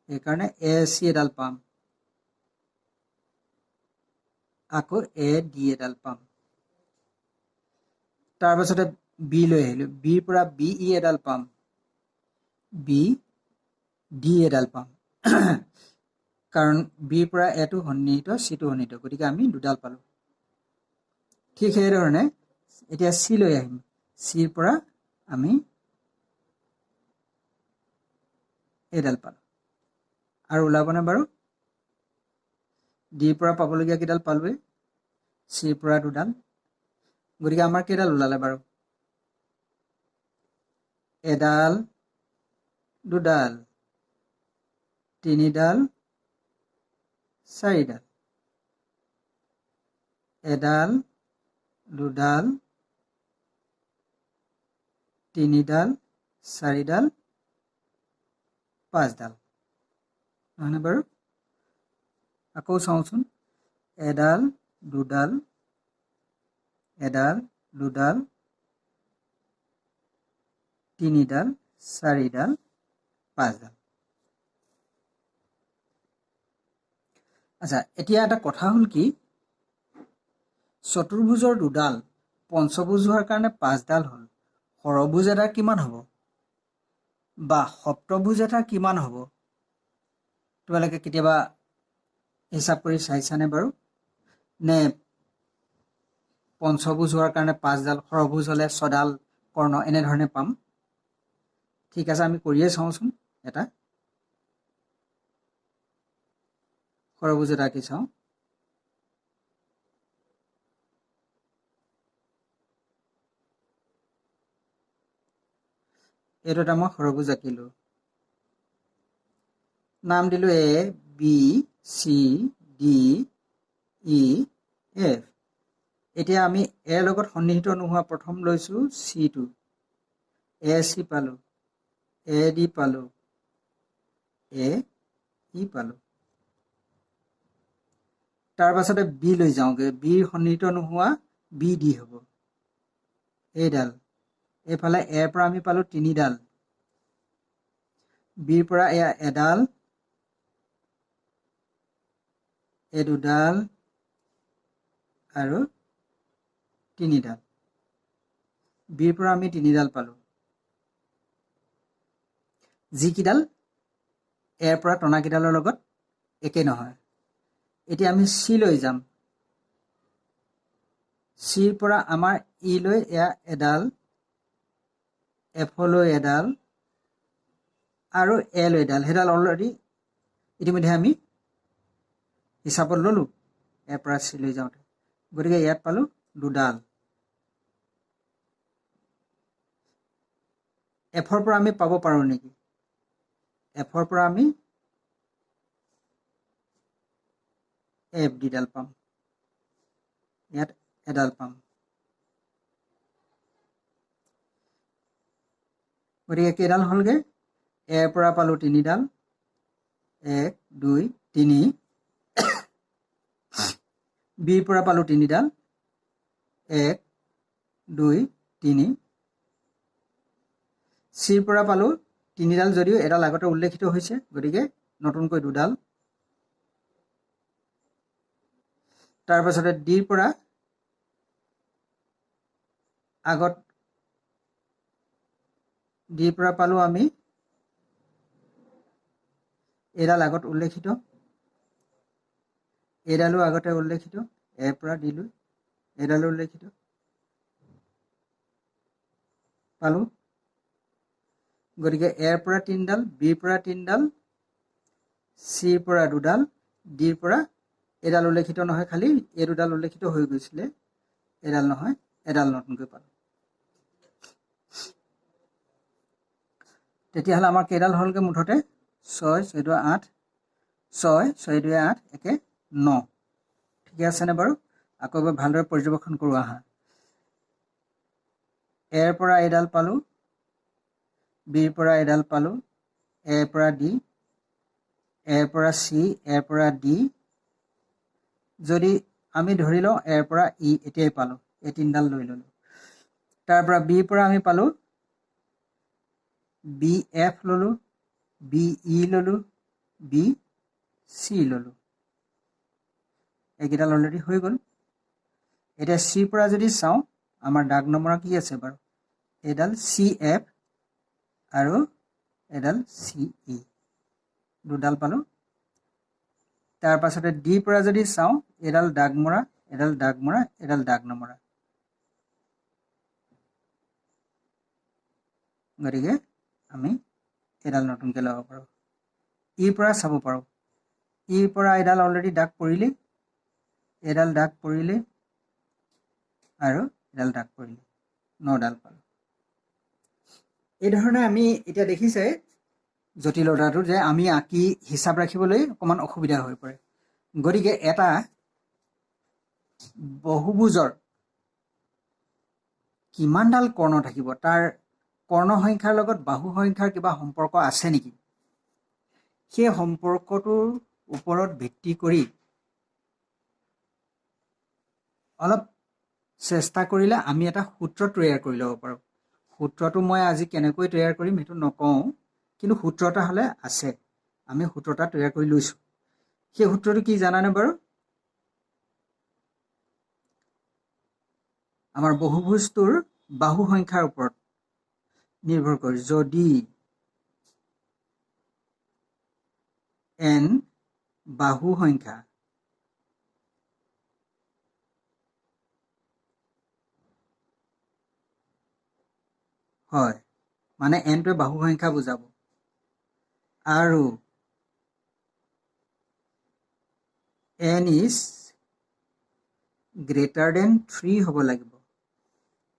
সেইকাৰণে এ চি এডাল পাম, আকৌ এ ডি এডাল পাম। তাৰপাছতে বি লৈ আহিলোঁ, বিৰ পৰা বি ই এডাল পাম, বি ডি এডাল পাম। কাৰণ বিৰ পৰা এটো সন্নিহিত, চিটো সন্নিহিত, গতিকে আমি দুডাল পালোঁ। ঠিক সেইধৰণে এতিয়া চি লৈ আহিম, চিৰ পৰা আমি এডাল পালোঁ। আৰু ওলাবনে বাৰু? ডিৰ পৰা পাবলগীয়া কেইডাল পালোৱেই, চিৰ পৰা দুডাল। গতিকে আমাৰ কেইডাল ওলালে বাৰু? এডাল, দুডাল, তিনিডাল, চাৰিডাল। এডাল, দুডাল, তিনিডাল, চাৰিডাল, পাঁচডাল। নহয়নে বাৰু? আকৌ চাওঁচোন, এডাল, দুডাল, এডাল, দুডাল, তিনিডাল, চাৰিডাল, পাঁচডাল। আচ্ছা, এতিয়া এটা কথা হ'ল কি, চতুৰ্ভুজৰ দুডাল, পঞ্চভুজ হোৱাৰ কাৰণে পাঁচডাল হ'ল। ষড়ভুজ এটাৰ কিমান হ'ব? বা সপ্তভুজ এটাৰ কিমান হ'ব? তোমালোকে কেতিয়াবা হিচাপ কৰি চাইছানে বাৰু? নে পঞ্চভুজ হোৱাৰ কাৰণে পাঁচডাল, ষড়ভুজ হ'লে ছডাল কৰ্ণ, এনেধৰণে পাম? ঠিক আছে, আমি কৰিয়ে চাওঁচোন। এটা ষড়ভুজ এটা আঁকি চাওঁ। এইটো এটা মই ষড়ভুজ আঁকিলোঁ, নাম দিলোঁ A B C D E F. এতিয়া আমি এৰ লগত সন্নিহিত নোহোৱা প্ৰথম লৈছোঁ চিটো, এ চি পালোঁ, এ ডি পালোঁ, এ ই পালোঁ। তাৰ পাছতে বি লৈ যাওঁগৈ, বিৰ সন্নিহিত নোহোৱা বি ডি হ'ব, এইডাল। এইফালে এৰ পৰা আমি পালোঁ তিনিডাল, বিৰ পৰা এয়া এডাল, এই দুডাল আৰু তিনিডাল। বিৰ পৰা আমি তিনিডাল পালোঁ, যিকেইডাল এৰ পৰা টনাকেইডালৰ লগত একে নহয়। এতিয়া আমি চি লৈ যাম, চিৰ পৰা আমাৰ ই লৈ এয়া এডাল, এফলৈ এডাল আৰু এ লৈ এডাল। সেইডাল অলৰেডি ইতিমধ্যে আমি হিচাপত ল'লোঁ এৰ পৰা চি লৈ যাওঁতে। গতিকে ইয়াত পালোঁ দুডাল। এফৰ পৰা আমি পাব পাৰোঁ নেকি? এফৰ পৰা আমি এফ ডিডাল পাম, ইয়াত এডাল পাম। গতিকে কেইডাল হ'লগৈ? এৰ পৰা পালোঁ তিনিডাল, 1 2 3, বিৰ পৰা পালোঁ তিনিডাল, 1 2 3, চিৰ পৰা পালোঁ তিনিডাল, যদিও এডাল আগতে উল্লেখিত হৈছে, গতিকে নতুনকৈ দুডাল। তাৰপাছতে ডিৰ পৰা আগত ডিৰ পৰা পালোঁ আমি এডাল আগত উল্লেখিত, এডালো আগতে উল্লেখিত এৰ পৰা দিলোঁ এডালো উল্লেখিত পালোঁ গতিকে এৰ পৰা 3ডাল বিৰ পৰা 3ডাল চিৰ পৰা 2ডাল ডিৰ পৰা এডাল উল্লেখিত নহয় খালি এই 2ডাল উল্লেখিত হৈ গৈছিলে এডাল নহয় এডাল নতুনকৈ পালোঁ তেতিয়াহ'লে আমাৰ কেইডাল হ'লগৈ মুঠতে 6 6 2 8 6 6 2 8 একে 9 ঠিকে আছেনে বাৰু আকৌ এবাৰ ভালদৰে পৰ্যবেক্ষণ কৰোঁ আহা এৰ পৰা এডাল পালোঁ বিৰ পৰা এডাল পালোঁ এৰ পৰা ডি এৰ পৰা চি এৰ পৰা ডি যদি আমি ধৰি লওঁ এৰ পৰা ই এতিয়াই পালোঁ এই 3ডাল লৈ ল'লোঁ তাৰ পৰা বিৰ পৰা আমি পালোঁ বি এফ ল'লোঁ বি ই ল'লোঁ বি চি ল'লোঁ এইকেইডাল অলৰেডি হৈ গ'ল এতিয়া চিৰ পৰা যদি চাওঁ আমাৰ দাগ নমৰা কি আছে বাৰু এডাল চি এফ আৰু এডাল চি ই 2ডাল পালোঁ তাৰ পাছতে ডিৰ পৰা যদি চাওঁ এডাল দাগ মৰা এডাল দাগ মৰা এডাল দাগ নমৰা গতিকে আমি এডাল নতুনকৈ ল'ব পাৰোঁ ইৰ পৰা চাব পাৰোঁ ইৰ পৰা এডাল অলৰেডি দাগ পৰিলে এডাল দাগ পৰিলে আৰু এডাল দাগ পৰিলে 9ডাল পালোঁ এইধৰণে আমি এতিয়া দেখিছে জটিলতাটো যে আমি আঁকি হিচাপ ৰাখিবলৈ অকণমান অসুবিধা হৈ পৰে গতিকে এটা বহুভুজৰ কিমানডাল কৰ্ণ থাকিব তাৰ কৰ্ণ সংখ্যাৰ লগত বাহু সংখ্যাৰ কিবা সম্পৰ্ক আছে নেকি সেই সম্পৰ্কটোৰ ওপৰত ভিত্তি কৰি অলপ চেষ্টা কৰিলে আমি এটা সূত্ৰ তৈয়াৰ কৰি ল'ব পাৰোঁ সূত্ৰটো মই আজি কেনেকৈ তৈয়াৰ কৰিম সেইটো নকওঁ কিন্তু সূত্ৰ এটা হ'লে আছে আমি সূত্ৰ এটা তৈয়াৰ কৰি লৈছোঁ সেই সূত্ৰটো কি জানানে বাৰু আমাৰ বহুভুজটোৰ বাহু সংখ্যাৰ ওপৰত নিৰ্ভৰ কৰি যদি n বাহু সংখ্যা হয় মানে nটোৱে বাহু সংখ্যা বুজাব আৰু n is greater than 3 হ'ব লাগিব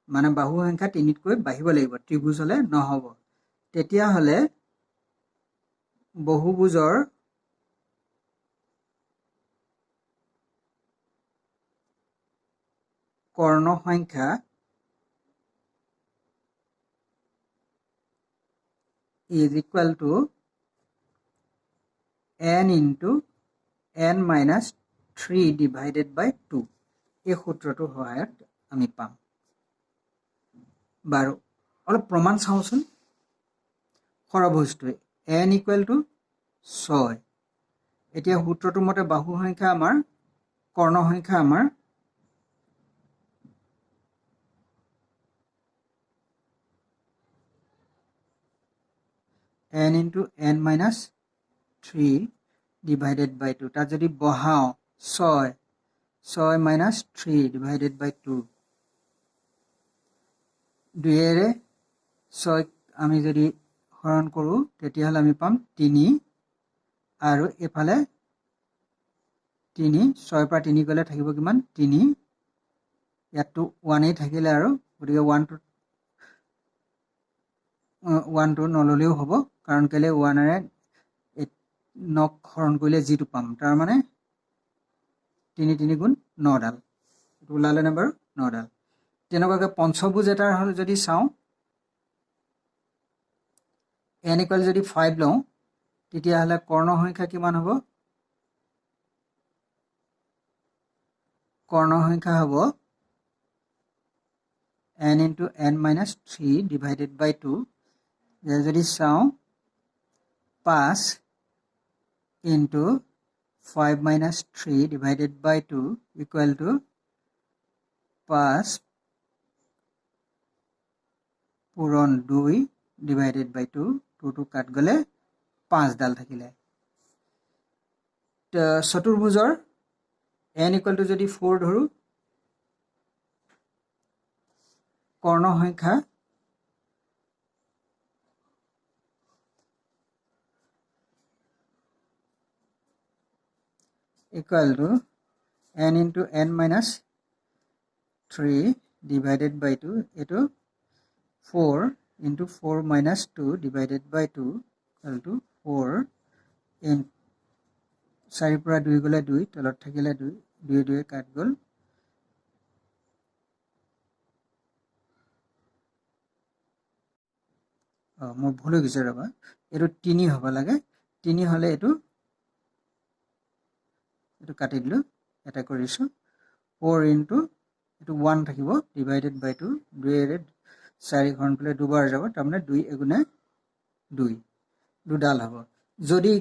মানে বাহু সংখ্যা 3তকৈ বাঢ়িব লাগিব ত্ৰিভুজ হ'লে নহ'ব তেতিয়াহ'লে বহুভুজৰ কৰ্ণ সংখ্যা is equal to n into n minus 3 divided by 2 এই সূত্ৰটোৰ সহায়ত আমি পাম বাৰু অলপ প্ৰমাণ চাওঁচোন সৰভুজটোৱে n equal to 6 এতিয়া সূত্ৰটোৰ মতে বাহু সংখ্যা আমাৰ কৰ্ণ সংখ্যা আমাৰ n into n minus 3 divided by 2 তাত যদি বহাও 6 minus 3 divided by 2 দুইৰে 6 আমি যদি হৰণ কৰোঁ তেতিয়াহ'লে আমি পাম 3 আৰু এফালে 3 6 পৰা 3 গ'লে থাকিব কিমান 3 ইয়াতটো 1 থাকিলে আৰু গতিকে 1টো নল'লেও হ'ব কাৰণ কেলে 1ৰে 9ক হৰণ কৰিলে যিটো পাম তাৰ মানে 3 3 গুণ 9ডাল এইটো ওলালে নে বাৰু 9ডাল তেনেকুৱাকৈ পঞ্চভুজ এটাৰ হ'লে যদি চাওঁ n ইকুৱেল যদি 5 লওঁ তেতিয়াহ'লে কৰ্ণ সংখ্যা কিমান হ'ব কৰ্ণ সংখ্যা হ'ব n into n minus 3 divided by 2 যদি চাওঁ 5 into 5 minus 3 divided by 2 equal to 5 পূৰণ 2 divided by 2 2 কাট গ'লে 5ডাল থাকিলে চতুৰ্ভুজৰ n ইকুৱেল টু যদি 4 ধৰো কৰ্ণ সংখ্যা equal to n into n minus 3 divided by 2 eto 4 into 4 minus 2 divided by 2 equal to 4 in 4 পৰা 2 গলে 2 তলত থাকিলে 2 2 2 কাট গল মোৰ ভুল হৈ গৈছে ৰবা এটো 3 হ'ব লাগে 3 হলে এটো কাটি দিলো এটা কৰিছো 4 into এটো 1 থাকিব divided by 2 2 এৰে 4 ঘন পেলে দুবাৰ যাব তাৰমানে 2 এগুণে 2 দুডাল হ'ব যদি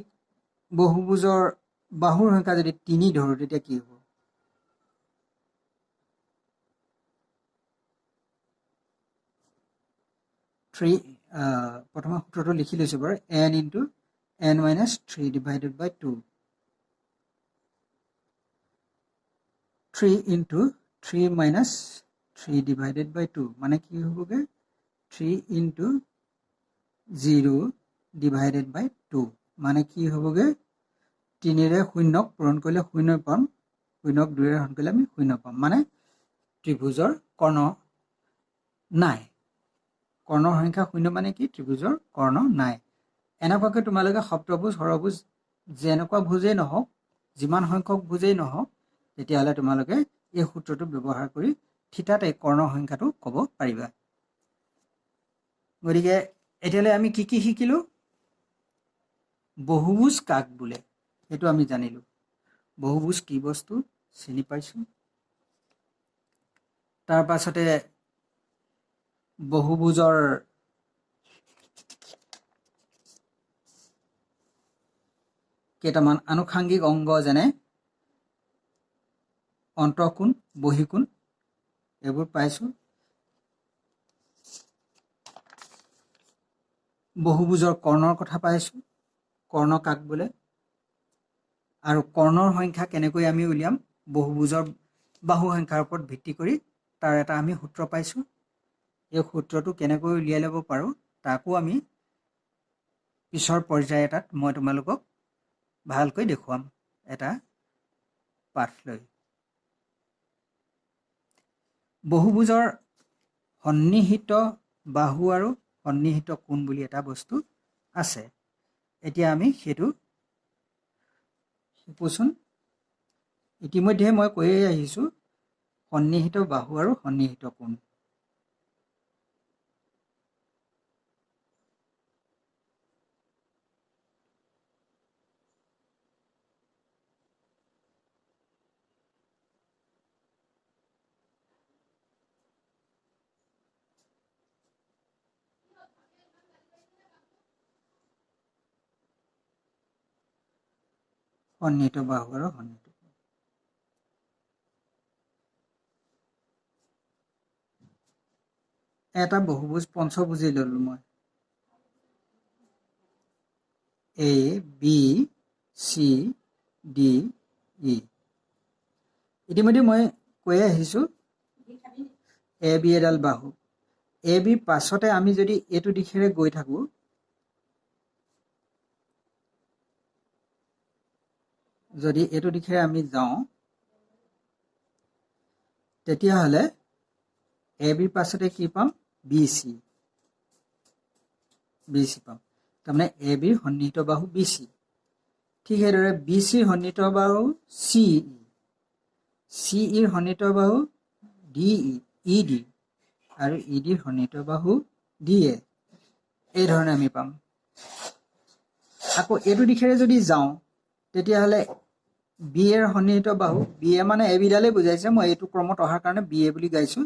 বহুভুজৰ বাহুৰ সংখ্যা যদি 3 ধৰো তেতিয়া কি হ'ব 3 প্ৰথম সূত্ৰটো লিখি লৈছো বাৰু n into n minus 3 divided by 2 3 into 3 minus 3 divided by 2 মানে কি হ'বগে 3 into 0 divided by 2 মানে কি হ'বগে 3 ৰে 0 পূৰণ কৰিলে 0 পাম 0 2 ৰে হৰণ কৰিলে আমি 0 পাম মানে ত্ৰিভুজৰ কৰ্ণ নাই কৰ্ণৰ সংখ্যা 0 মানে কি ত্ৰিভুজৰ কৰ্ণ নাই এনেকুৱাকৈ তোমালোকে সপ্তভুজ হৰভুজ যেনেকুৱা ভুজেই নহওক যিমান সংখ্যক ভুজেই নহওক তেতিয়াহলে তোমালোকে এই সূত্ৰটো ব্যৱহাৰ কৰি থিতাতে কৰ্ণ সংখ্যাটো ক'ব পাৰিবা গতিকে এতিয়ালে আমি কি শিকিলো বহুভুজ কাক বোলে এটো আমি জানিলো বহুভুজ কি বস্তু চিনি পাইছো তাৰ পাছতে বহুভুজৰ কেইটামান আনুষাংগিক অংগ যেনে অন্তঃকোণ বহিকোণ এইবোৰ পাইছো বহুভুজৰ কৰ্ণৰ কথা পাইছো কৰ্ণ কাক বোলে আৰু কৰ্ণৰ সংখ্যা কেনেকৈ আমি উলিয়াম বহুভুজৰ বাহু সংখ্যাৰ ওপৰত ভিত্তি কৰি তাৰ এটা আমি সূত্ৰ পাইছো এই সূত্ৰটো কেনেকৈ উলিয়াই ল'ব পাৰো তাকো আমি পিছৰ পৰ্যায় এটাত মই তোমালোকক ভালকৈ দেখুৱাম এটা পাঠ লৈ বহুভুজৰ সন্নিহিত বাহু আৰু সন্নিহিত কোণ বুলি এটা বস্তু আছে এতিয়া আমি হেতু শিকোচোন ইতিমধ্যে মই কৈয়ে আহিছো সন্নিহিত বাহু আৰু সন্নিহিত কোণ সন্নিহিত বাহু আৰু সন্নিহিত এটা বহুভুজ পঞ্চভুজি ললো মই A B C D E ইতিমধ্যে মই কৈ আহিছো A B এডাল বাহু A B পাছতে আমি যদি এটো দিশেৰে গৈ থাকো যদি এটো দিশেৰে আমি যাও তেতিয়া হলে A B পাছতে কি পাম BC পাম তাৰমানে A B সন্নিহিত বাহু BC ঠিক এদৰে BC সন্নিহিত বাহু CE CE সন্নিহিত বাহু DE ED আৰু ED সন্নিহিত বাহু DA এই ধৰণে আমি পাম আকৌ এটো দিশেৰে যদি যাও তেতিয়া হলে BA এৰ সন্নিহিত বাহু BA মানে AB ডালে বুজাইছে মই এটো ক্ৰমত অহাৰ কাৰণে BA বুলি গাইছো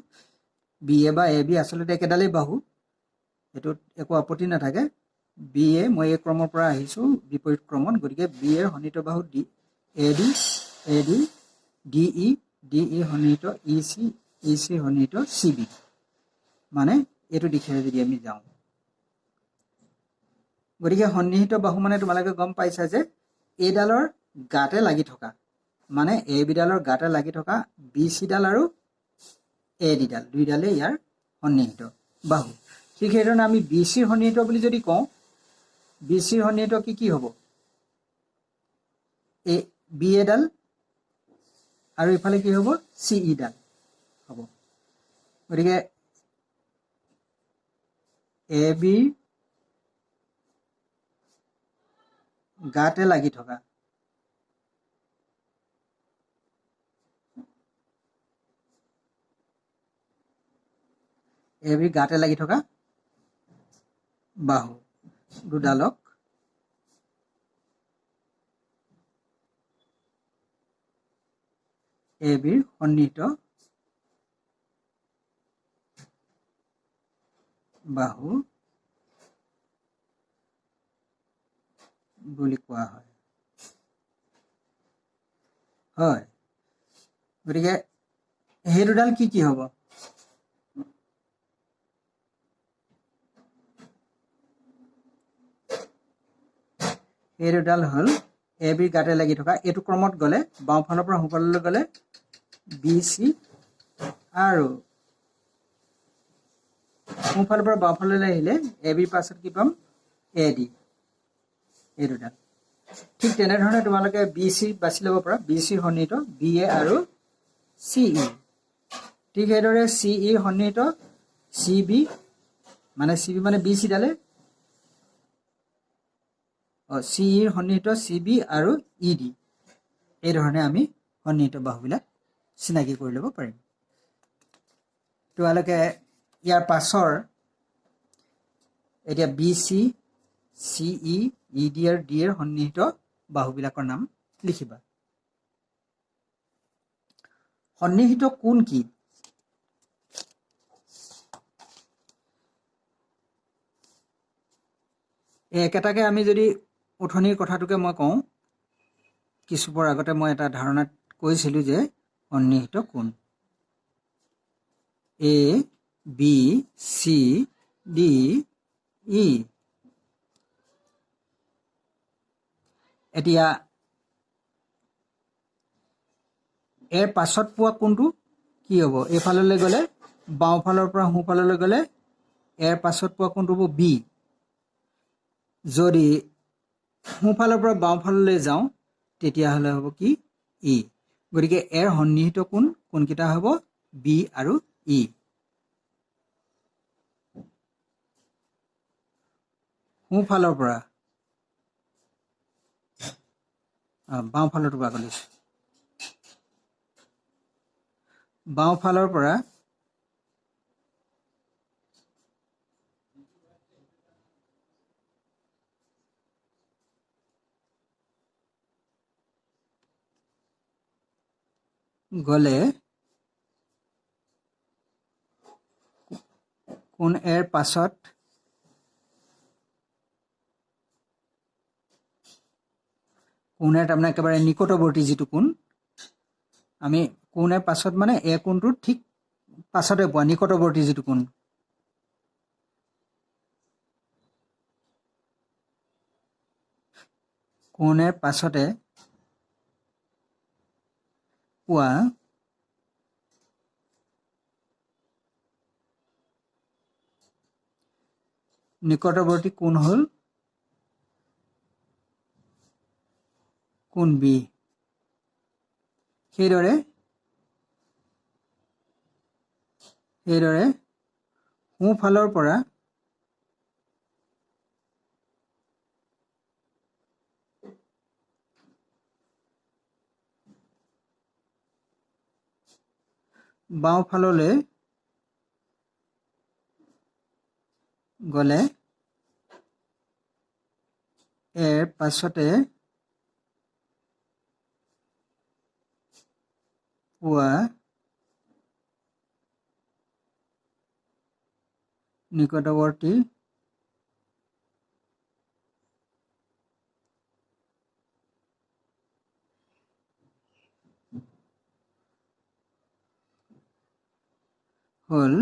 BA বা AB আসলে একেডালেই বাহু এটো একো আপত্তি নাথাকে BA মই এই ক্ৰমৰ পৰা আহিছো বিপৰীত ক্ৰমত গতিকে BA এৰ সন্নিহিত বাহু AD DE সন্নিহিত EC সন্নিহিত CB মানে এটো দিশেৰে যদি আমি যাও গতিকে সন্নিহিত বাহু মানে তোমালোকে গম পাইছা যে এডালৰ গাতে লাগি থকা মানে এ বিডালৰ গাতে লাগি থকা বি চিডাল আৰু এ ডিডাল দুইডালেই ইয়াৰ সন্নিহিত বাহু। ঠিক সেইধৰণে আমি বি চিৰ সন্নিহিত বুলি যদি কওঁ, বি চিৰ সন্নিহিত কি হ'ব? এ বি এডাল আৰু ইফালে কি হ'ব? চি ইডাল হ'ব। গতিকে এ বিৰ গাতে লাগি থকা বাহু দুডালক এ বিৰ সন্নিহিত বাহু বুলি কোৱা হয়। গতিকে সেই দুডাল কি হ'ব? এই দুডাল হ'ল এ বিৰ গাতে লাগি থকা, এইটো ক্ৰমত গ'লে বাওঁফালৰ পৰা সোঁফাললৈ গ'লে বি চি আৰু সোঁফালৰ পৰা বাওঁফাললৈ আহিলে এ বিৰ পাছত কি পাম? A D. এই দুডাল ঠিক তেনেধৰণে তোমালোকে বি চি বাছি ল'ব পাৰা, বি চিৰ সন্নিহিত বি এ আৰু চি ই। ঠিক সেইদৰে চি ইৰ সন্নিহিত চি বি মানে বি চিডালে চি ইৰ সন্নিহিত চি বি আৰু ই ডি। এই ধৰণে আমি সন্নিহিত বাহুবিলাক চিনাকি কৰি ল'ব পাৰিম। তোমালোকে ইয়াৰ পাছৰ এতিয়া B C C E D আৰু ডি এৰ সন্নিহিত বাহুবিলাকৰ নাম লিখিবা। সন্নিহিত কোণ কি? একেটাকে আমি যদি উঠনিৰ কথাটোকে মই কওঁ, কিছুপৰ আগতে মই এটা ধাৰণাত কৈছিলোঁ যে সন্নিহিত কোণ এ বি চি ডি ই। এতিয়া এৰ পাছত পোৱা কোণটো কি হ'ব? এইফাললৈ গ'লে বাওঁফালৰ পৰা সোঁফাললৈ গ'লে এৰ পাছত পোৱা কোণটো হ'ব বি। যদি সোঁফালৰ পৰা বাওঁফাললৈ যাওঁ তেতিয়াহ'লে হ'ব কি? ই। গতিকে এৰ সন্নিহিত কোণকেইটা হ'ব বি আৰু ই। সোঁফালৰ পৰা বাওঁফালৰটো পৰা লৈছোঁ। বাওঁফালৰ পৰা গ'লে কোণ এৰ পাছত কোণেৰ তাৰমানে একেবাৰে নিকটৱৰ্তী যিটো কোণ, আমি কোণেৰ পাছত মানে এ কোণটোৰ ঠিক পাছতে পোৱা নিকটৱৰ্তী যিটো কোণ, কোণেৰ পাছতে পোৱা নিকটৱৰ্তী কোণ হ'ল কোণ বি। সেইদৰে সোঁফালৰ পৰা বাওঁফাললৈ গ'লে এৰ পাছতে পোৱা নিকটৱৰ্তী হ'ল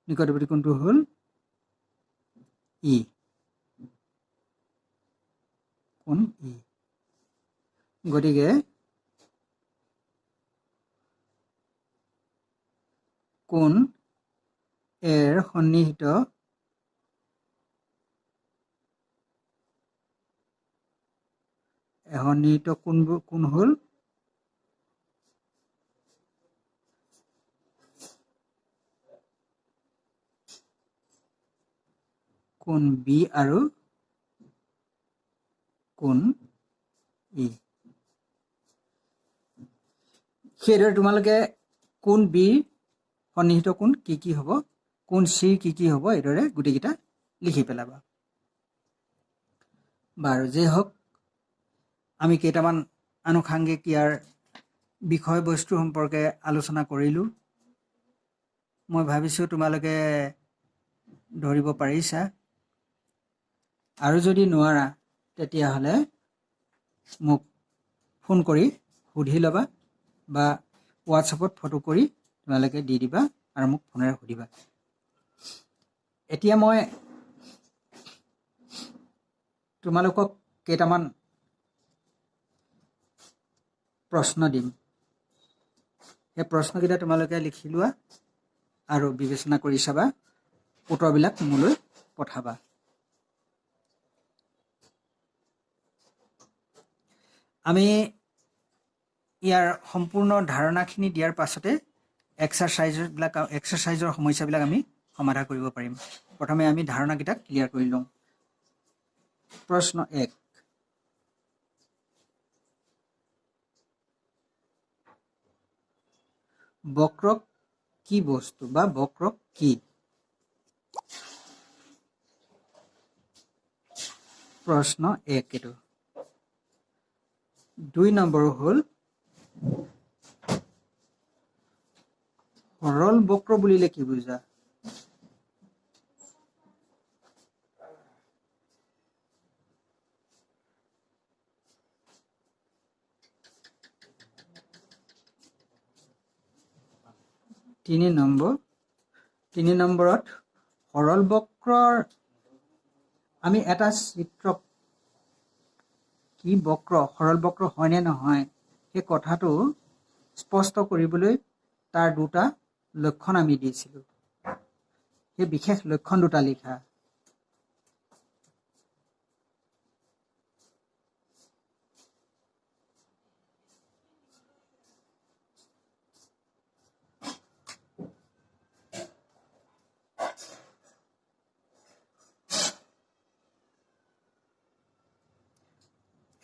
নিকটৱৰ্তী কোণটো হ'ল ই। কোণ ই। গতিকে কোণ এৰ সন্নিহিত কোণ হ'ল কোণ বি আৰু কোণ ই। সেইদৰে তোমালোকে কোণ বিৰ সন্নিহিত কোণ কি হ'ব, কোণ চিৰ কি হ'ব, এইদৰে গোটেইকেইটা লিখি পেলাবা। বাৰু যেই হওক, আমি কেইটামান আনুষাংগিক ইয়াৰ বিষয়বস্তু সম্পৰ্কে আলোচনা কৰিলোঁ। মই ভাবিছোঁ তোমালোকে ধৰিব পাৰিছা। আৰু যদি নোৱাৰা তেতিয়াহ'লে মোক ফোন কৰি সুধি ল'বা বা হোৱাটছএপত ফটো কৰি তোমালোকে দি দিবা আৰু মোক ফোনেৰে সুধিবা। এতিয়া মই তোমালোকক কেইটামান প্ৰশ্ন দিম। সেই প্ৰশ্নকেইটা তোমালোকে লিখি লোৱা আৰু বিবেচনা কৰি চাবা, উত্তৰবিলাক মোলৈ পঠাবা। আমি ইয়াৰ সম্পূৰ্ণ ধাৰণাখিনি দিয়াৰ পাছতে এক্সাৰচাইজৰ সমস্যাবিলাক আমি সমাধান কৰিব পাৰিম। প্ৰথমে আমি ধাৰণাকেইটা ক্লিয়াৰ কৰি লওঁ। প্ৰশ্ন 1, বক্ৰক কি বস্তু বা বক্ৰক কি? প্ৰশ্ন 1 এইটো। 2 নম্বৰ হ'ল সৰল বক্ৰ বুলিলে কি বুজা? তিনি নম্বৰত সৰল বক্ৰৰ আমি এটা চিত্ৰক কি বক্ৰ, সৰল বক্ৰ হয়নে নহয় সেই কথাটো স্পষ্ট কৰিবলৈ তাৰ দুটা লক্ষণ আমি দিছিলোঁ। সেই বিশেষ লক্ষণ দুটা লিখা।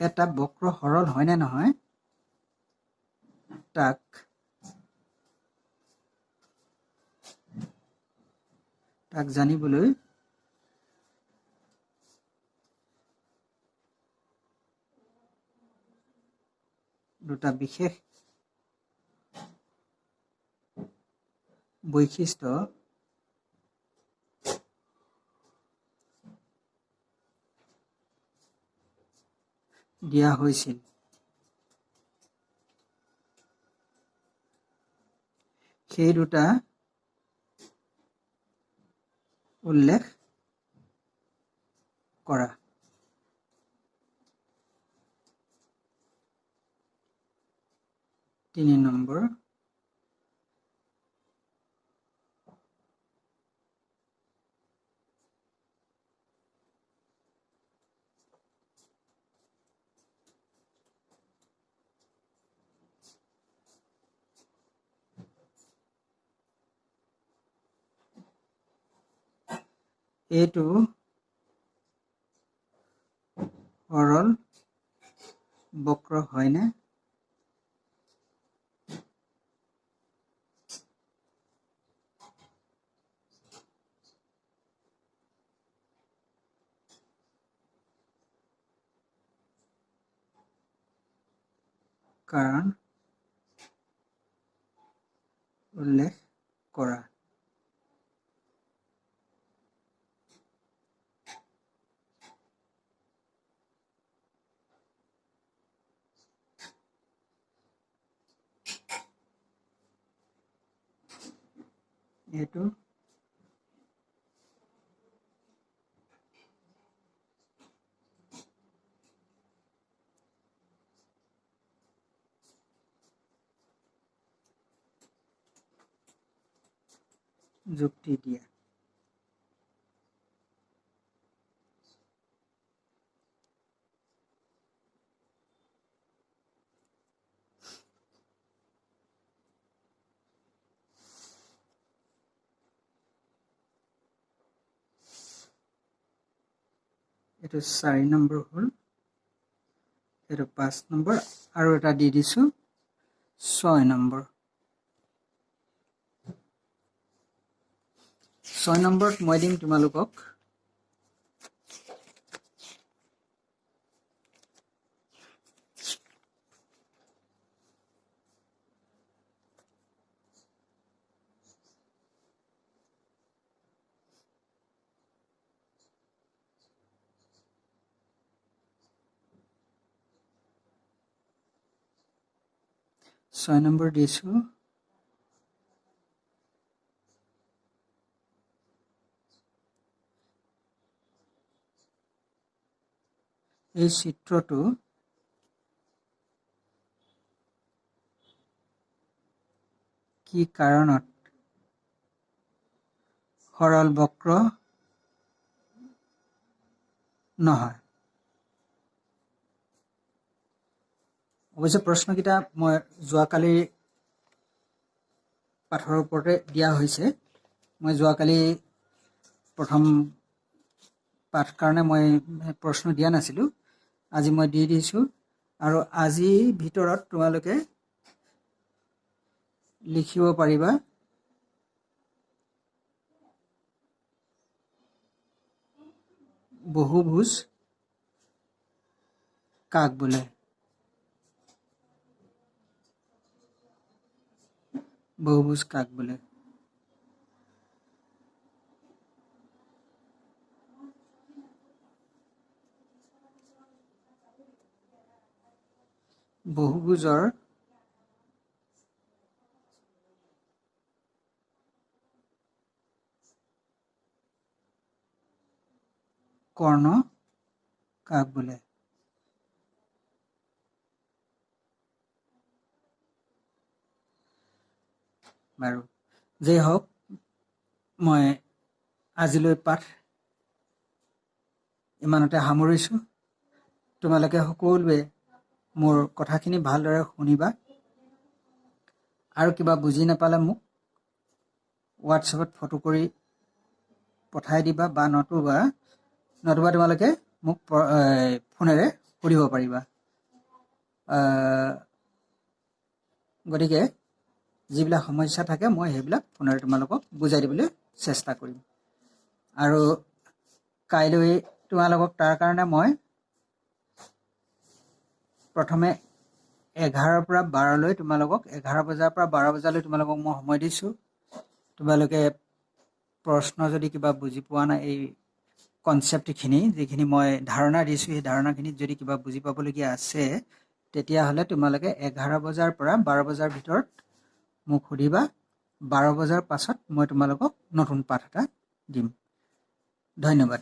এটা বক্ৰ সৰল হয়নে নহয় তাক জানিবলৈ দুটা বিশেষ বৈশিষ্ট্য দিয়া হৈছিল। সেই দুটা উল্লেখ কৰা। তিনি নম্বৰ, এইটো সৰল বক্ৰ হয়নে? কাৰণ উল্লেখ কৰা। এইটো যুক্তি দিয়া। এইটো 4 নম্বৰ হ'ল, এইটো 5 নম্বৰ, আৰু এটা দি দিছোঁ 6 নম্বৰ। 6 নম্বৰত মই দিম তোমালোকক দিছোঁ এই চিত্ৰটো কি কাৰণত সৰল বক্ৰ নহয়। অৱশ্যে প্ৰশ্নকেইটা মই যোৱাকালিৰ পাঠৰ ওপৰতে দিয়া হৈছে। মই যোৱাকালি প্ৰথম পাঠ কাৰণে মই প্ৰশ্ন দিয়া নাছিলোঁ, আজি মই দি দিছোঁ। আৰু আজিৰ ভিতৰত তোমালোকে লিখিব পাৰিবা বহুভুজ কাক বোলে। বহুভুজ কাক বোলে। বহুভুজৰ কৰ্ণ কাক বোলে। বাৰু যেই হওক, মই আজিলৈ পাঠ ইমানতে সামৰিছোঁ। তোমালোকে সকলোৱে মোৰ কথাখিনি ভালদৰে শুনিবা, আৰু কিবা বুজি নাপালে মোক হোৱাটছএপত ফটো কৰি পঠাই দিবা, বা নতুবা তোমালোকে মোক ফোনেৰে সুধিব পাৰিবা। গতিকে যিবিলাক সমস্যা থাকে মই সেইবিলাক ফোনেৰে তোমালোকক বুজাই দিবলৈ চেষ্টা কৰিম। আৰু কাইলৈ তোমালোকক তাৰ কাৰণে মই প্ৰথমে 11ৰ পৰা 12লৈ তোমালোকক 11 বজাৰ পৰা 12 বজালৈ তোমালোকক মই সময় দিছোঁ। তোমালোকে প্ৰশ্ন যদি কিবা বুজি পোৱা নাই, এই কনচেপ্টখিনি যিখিনি মই ধাৰণা দিছোঁ, সেই ধাৰণাখিনিত যদি কিবা বুজি পাবলগীয়া আছে, তেতিয়াহ'লে তোমালোকে 11 বজাৰ পৰা 12 বজাৰ ভিতৰত মোক সুধিবা। 12 বজাৰ পাছত মই তোমালোকক নতুন পাঠ এটা দিম। ধন্যবাদ।